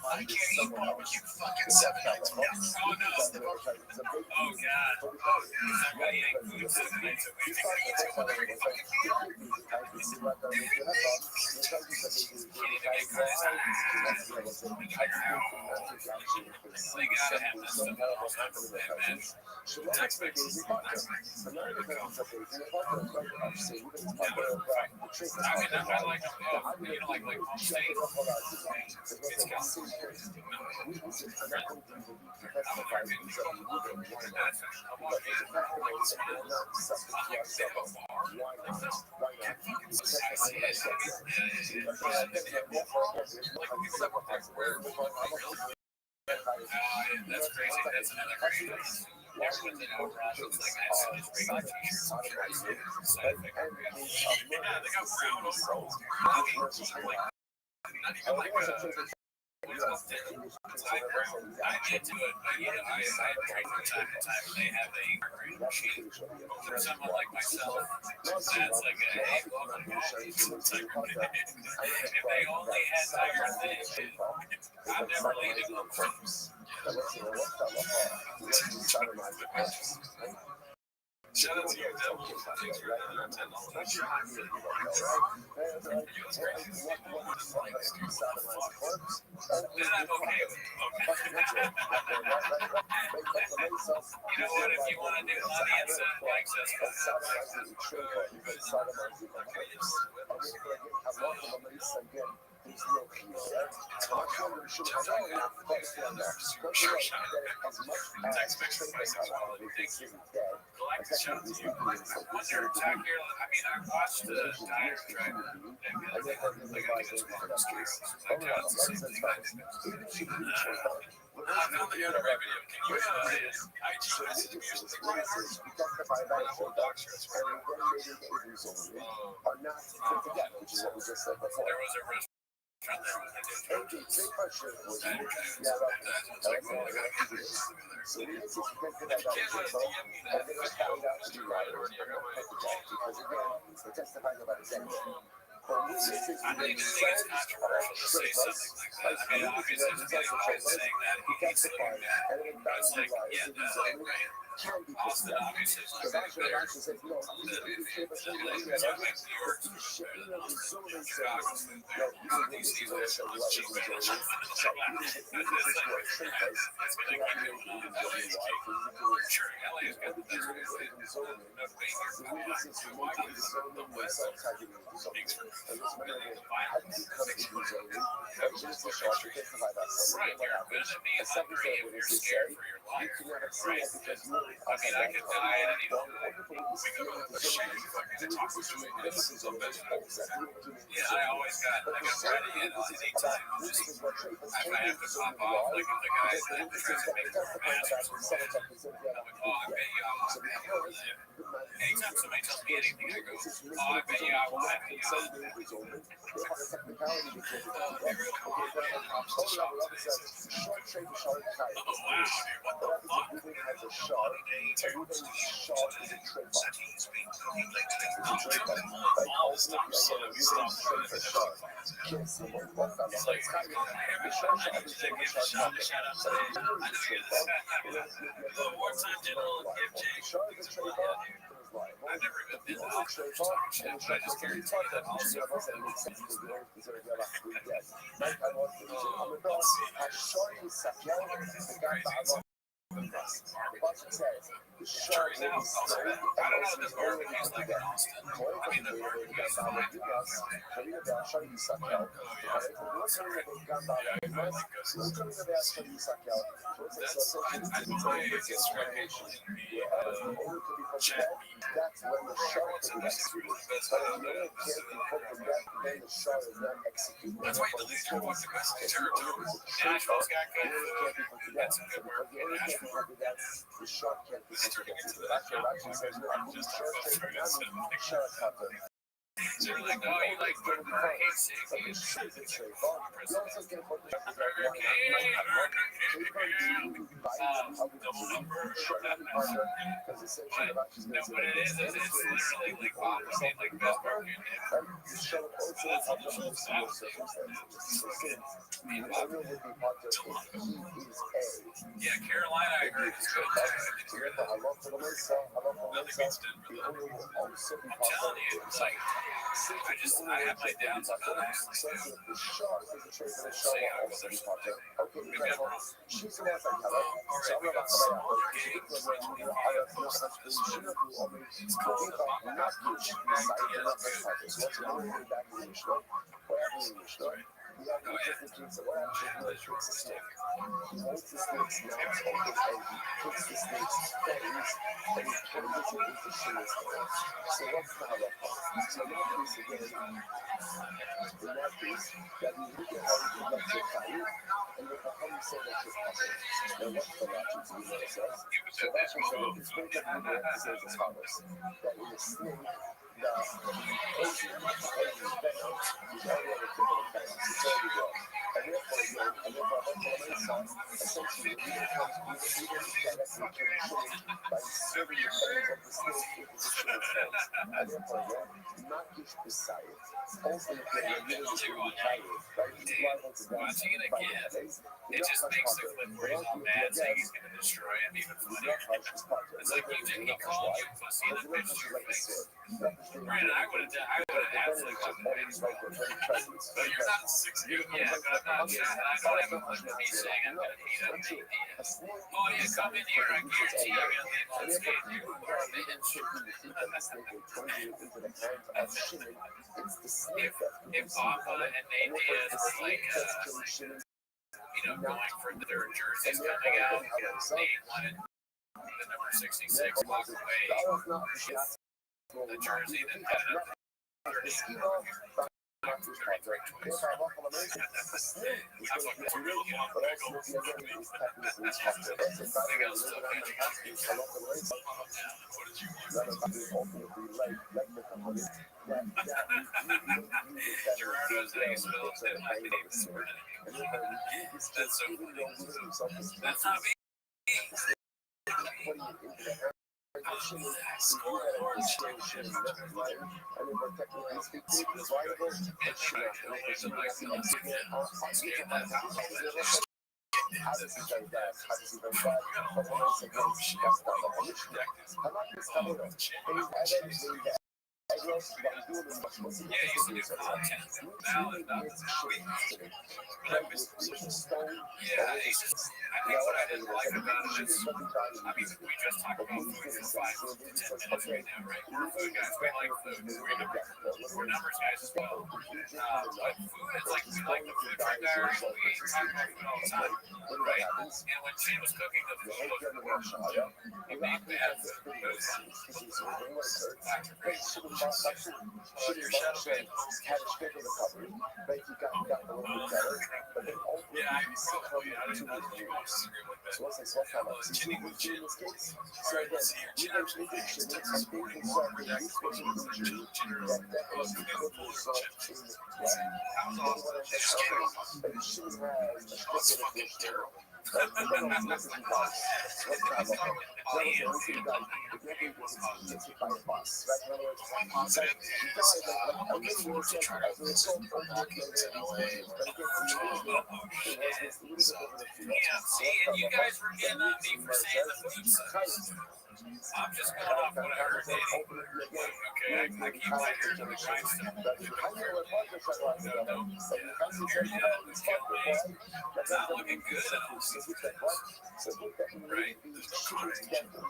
I can't eat barbecue fucking 7 nights a week. Oh no. Oh god. Somebody ate food 7 nights a week. They gotta have this stuff man. Text me. I mean, I like you know, like home state. It's got some that's crazy. That's another crazy. Everyone's in overall looks like I said, just regular t-shirts. Yeah, they got brown overalls. Not even like I did do it, but you know, I train from time to time. They have a green machine for someone like myself. That's like a hey, welcome to if they only had tiger things, I've never landed on first. Shout out to you, Devil. Thanks for Nintendo. Then I'm okay with it. You know what? If you want to do audience access, What's your attack here? I mean, I watched the Dire Driver. I found the other revenue. Can you IG message me or something? There was a restaurant. I think it's controversial to say something like that. I mean, obviously, there's getting involved saying that he's saying that. But it's like, yeah, Austin obviously is not getting better. Sure, LA's got the best Right, you're gonna be hungry if you're scared for your life. Right. I mean, I could die at any moment. Yeah, I always got ready at any time. If I have to pop off, like if the guys that try to make more masters or what, I'm like, oh, I bet you I will have you over there. Anytime somebody tells me anything, I go, oh, I bet you I will have you on. Oh, wow, dude, what the fuck? viable. I've never even The been only to trade talking off shit, and but I just guarantee you that also makes sense to do is that you have to get. Like I want to do let's see. a shorty Sakel, the guy that I love. The budget says the short Jury's will out. be slow I and don't know also what this is already barbecue's like in Austin. I mean, the barbecue's fine. Querida da shorty Sakel. That's when the shark will be executed. But if you only care to put the death, then the shark is not executed. That's why you delete your fucking message every time. Nashville's got good food. That's some good work in Nashville. The shark can't be It's turning into the just shark cutter. so you're like, oh, you like Burger King? No, but it is. It's literally like opposite, like best burger Yeah, Carolina, I heard is good. Nothing beats Denver. I'm telling you, it's like I have my doubts about actually say how well there's maybe I'm wrong. Watching it again, it just makes the clip where he's all mad saying he's going to destroy him even funnier. It's like he called you pussy in the picture face. Granted, I would have absolutely done that. But you're not 6 feet yet, but I'm not saying I don't have a clip of me saying I'm going to beat up Nate Diaz. Oh yeah, come in here, I guarantee you're going to leave unscathed. You are a bitch. If Papa and Nate Diaz were like, going for their jerseys coming out, Nate wanted the number 66 walk away. The jersey that had it up there. Gerardo's how you spell it, and I didn't even swear it. That's so funny. That's not me. I think what I didn't like about it is, we just talked about food for 5 to 10 minutes right now, right? We're food guys, we like food, we're numbers guys as well. But food is like, we like the food truck guys, we talk about food all the time, right? And when Shane was cooking the food, he made bad food. Oh, your shadow band. Yeah, I probably, I don't know if you watch the group like that. Chinny with chin. Right, let's see your chin actually. Texas morning, that question was like chin. That was chin. How was awesome. That was fucking terrible. Well, he is. He was positive is I'm looking forward to trying to visit and go back into LA. So, yeah, see, and you guys were getting on me for saying the food sucks. I'm just going off what I heard, Danny. Okay, I keep my ear to the grindstone. No, there you go. It's killing me. It's not looking good at all. Right? There's no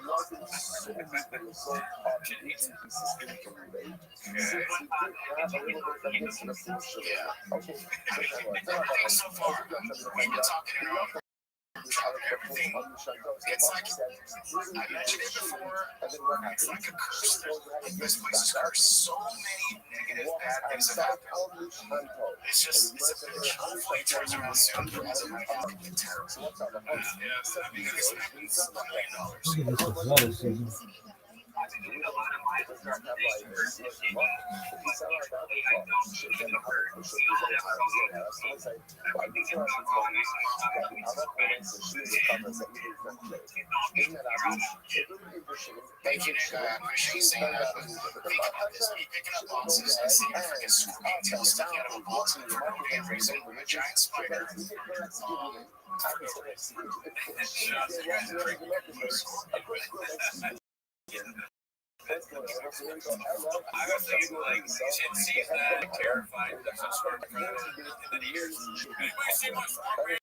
contradiction. Yeah. Everything so far. We've been talking around everything. It's like I mentioned it before. It's like a curse. This place is cursed. So many negative, bad things have happened. It's just it's a bitch. Hopefully, it turns around soon. Because it might be terrible. Yeah, because it's $1 million. Look at this athleticism. Thank you, Nick. I appreciate you saying that. Think about this. Me picking up boxes and seeing a freaking scorpion tail sticking out of a box in front of a raising with a giant spider. Shots are going to break the scorpion. I was thinking, like, Chin sees that, terrified, there's some sort of predator, and then he hears, anybody see my scorpion?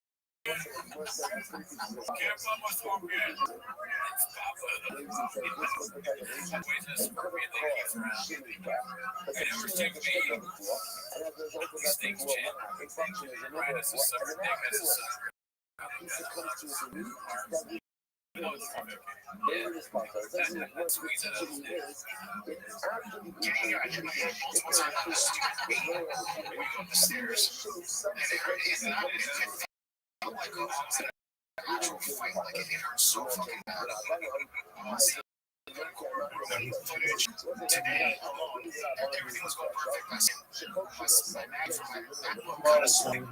Can't find my scorpion. It's Papa. Always a scorpion that keeps around. It never stings me. He stings Chin. Right as a sucker, Nick as a sucker. Yeah, squeeze it up. Getting out of here. Once I'm on the stupid beat, we go up the stairs, and it hurt. It felt like a actual fight. Like it hurt so fucking bad. Footage today alone, everything was going perfect. My mag from my MacBook kind of swing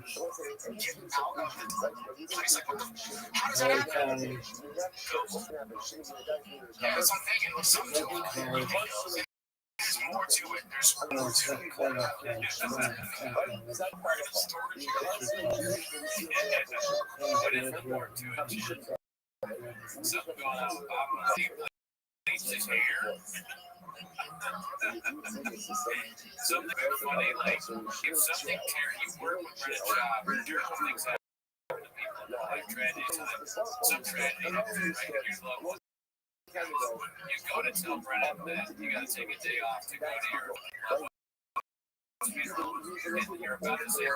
getting out of the place. Like, what the? How does that happen? Yeah, that's what I'm thinking. There's something to it. There's more to it. There's more to it. What is there more to it? Something going on with Bob. His hair. Something funny, like if something you work with at a job, terrible things happen to people. Like tragedy times, some tragedy happens right in your loved one. You go to tell Brennan that you got to take a day off to go to your loved one. And you're about to say it's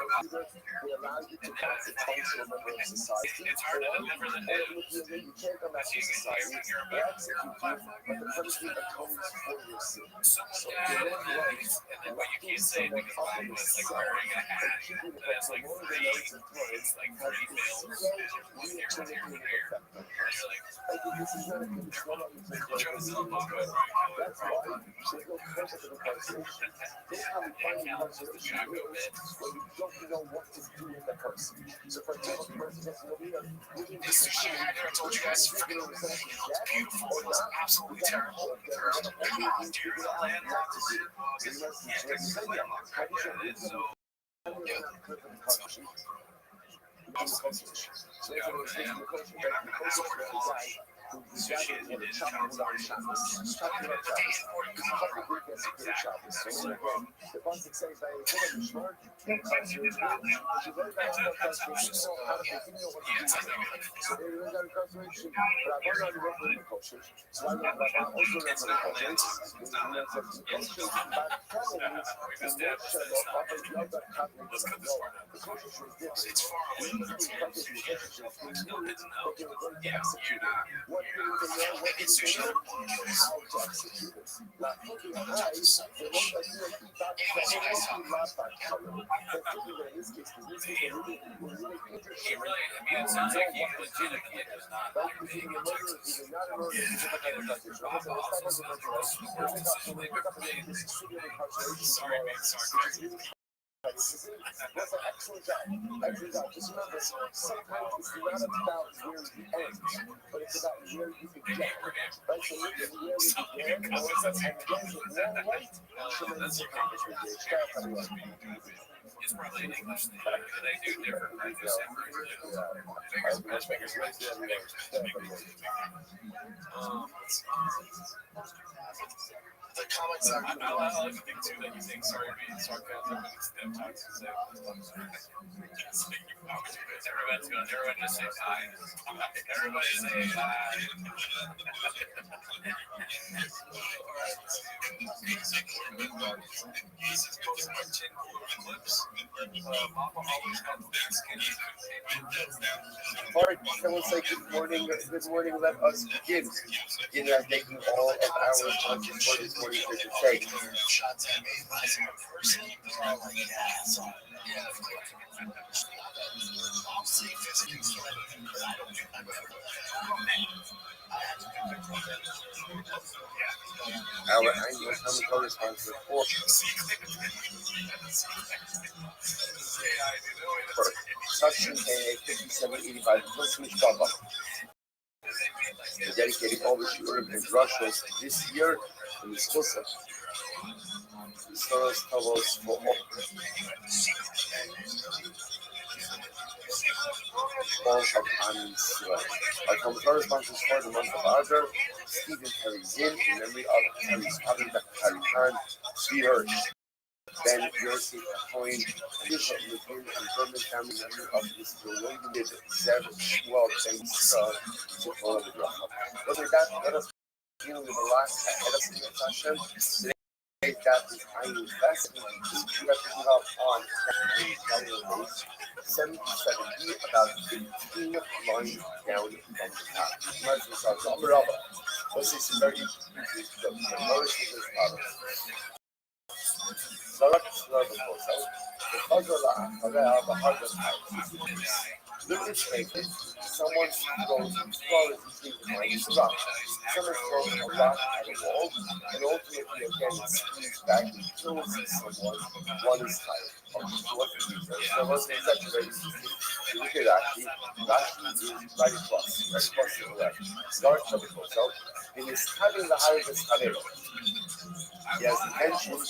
hard to deliver the news. As you can hear when you're about to hear on the platform. Someone died, and then but you can't say it because Bob was like wearing a hat that's like three bills and you're there. And you're like, Joe's still Bob was right. Just the Chaco bit. This sushi I told you guys freaking beautiful. It was absolutely terrible. There's the one deer in the land. It's far away. Yeah, you're not. It's sushi. He really, I mean, it sounds like he legitimately does not like being in Texas. Sorry, man, sorry. That's an excellent job. Excellent job. Just remember, sometimes it's not about where you end, but it's about where you begin. Right? So look at where we began, and where's it all right? Tremendous accomplishment here. Shout out to everyone. It's probably an English thing. They do different breakfast matchmakers. The comics are. I like to think too that you think sorry being sarcasm, but it's them talking to say. Everyone just say hi. Everybody say hi. Alright, someone say good morning, let us begin. Begin at making all of our content for this morning for today. Shots at me, my person, I'm like, yeah, so, yeah, I'm seeing physically, but I don't think I'm Our annual comic correspondent report for Section A 5785 Muslim Shabbat. Dedicating all the Shurim and Russians this year in the Schusa. The Soros Tavos for all of Am Yisrael. Our comic correspondent for the month of Adar, Stephen Terry Zinn, in memory of Terry's father, Dr. Terry Khan, Zvi Hirsch, Ben Yossi Cohen, Bishop Levin, and Berman family member of this William Zev Shmuel Ben Yisrael, Zichron Lebracha. Whether that, let us begin with the last ahead of the session. Today, that is Ayin Fest, we are picking up on Daniel 77B, about 15 lines down from the top. Let's start with Amar Let's see some very good notices as follows. Zarak Slurbakoso, the puzzle Akarea, the hardest house. Look at Shrekin, someone goes as far as he thinks might is rock. Someone throws a rock at a wall, and ultimately again it swings back and kills someone. One is tired. So what's the reason? So what's the exact very easy? You look at Rashi, Rashi is right across to the left. Zarak Slurbakoso, in his having the hardest Harero. He has intention to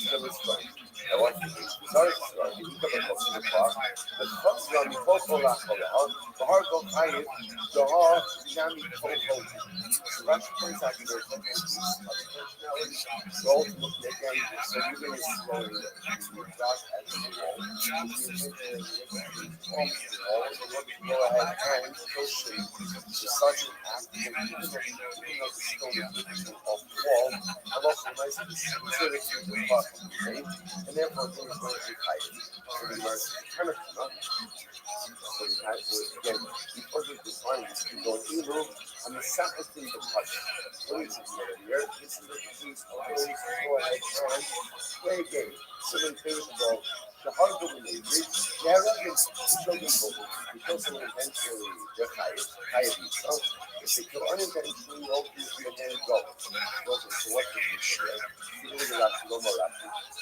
kill his friend. Now what he means, sorry, he took a book in the car, but comes around the Koko Lacholah, the heart of Hayat, the heart Nami Koko. So Rashi points out here that there's personality, so ultimately again, so even is slowing Josh at the wall, go ahead and push him to such an act that even though the stone is off the wall, I'm also nice to consider the bottom, and therefore things going to be tight. So we learn kind of so you have to, again, because of the science, you go evil, and the second thing to touch. What is it here? This is the disease of those who go ahead and play a game. Similar things about the hard woman they reach, they're again, children because someone intentionally, they're tired, so if they kill unintentionally, obviously again go. So what do you say? You look at that, no more that.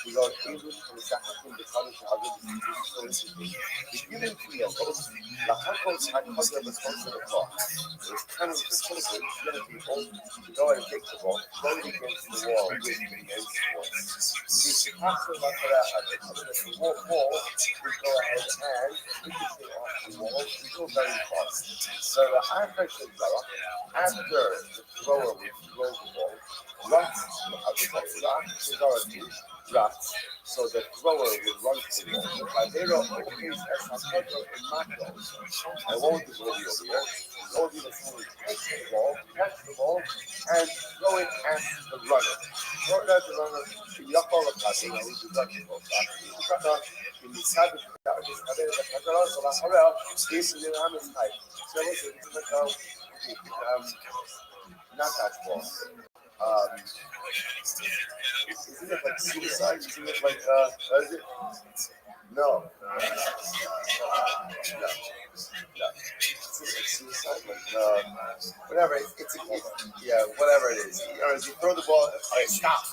We got evil from the second thing to punish other diseases, so interesting. If you didn't feel those, the Hakos had caused them a sponsor of law. It was kind of the children, young people, to go and take the ball, throw it against the wall, with against the wall. The Pastor the wall would go ahead and ricochet off the wall and go very fast. So the African Zara, after the thrower would throw the ball, runs, so the thrower would run to the wall. Padero opens as Hakoto and Mako. I won't be over here. Go to the phone, catch the ball, and throw it at the runner. Throw it at the runner. Yakol Akasi, now he's the Dutch. In the side of the Kadara, so that's how this is the Hammers type. So it's not that ball. Isn't it like suicide? Isn't it like, is it? No. It's like suicide, like, whatever. It's yeah, whatever it is. You throw the ball, all right, stop.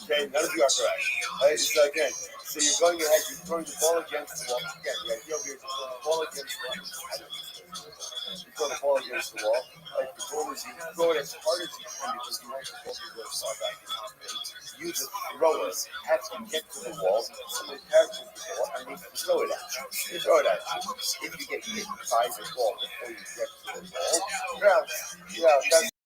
Okay, none of you are correct. So again, so you're going ahead, you're throwing the ball against the wall. Again, the idea of you're throwing the ball against the wall. You throw the ball against the wall. The goal is you throw it as hard as you can because you want the ball to go far back. You, the thrower, have to get to the wall, so the character of the ball, and you throw it at you. You throw it at you. If you get hit by the ball before you get to the ball, you're out. You're out. That's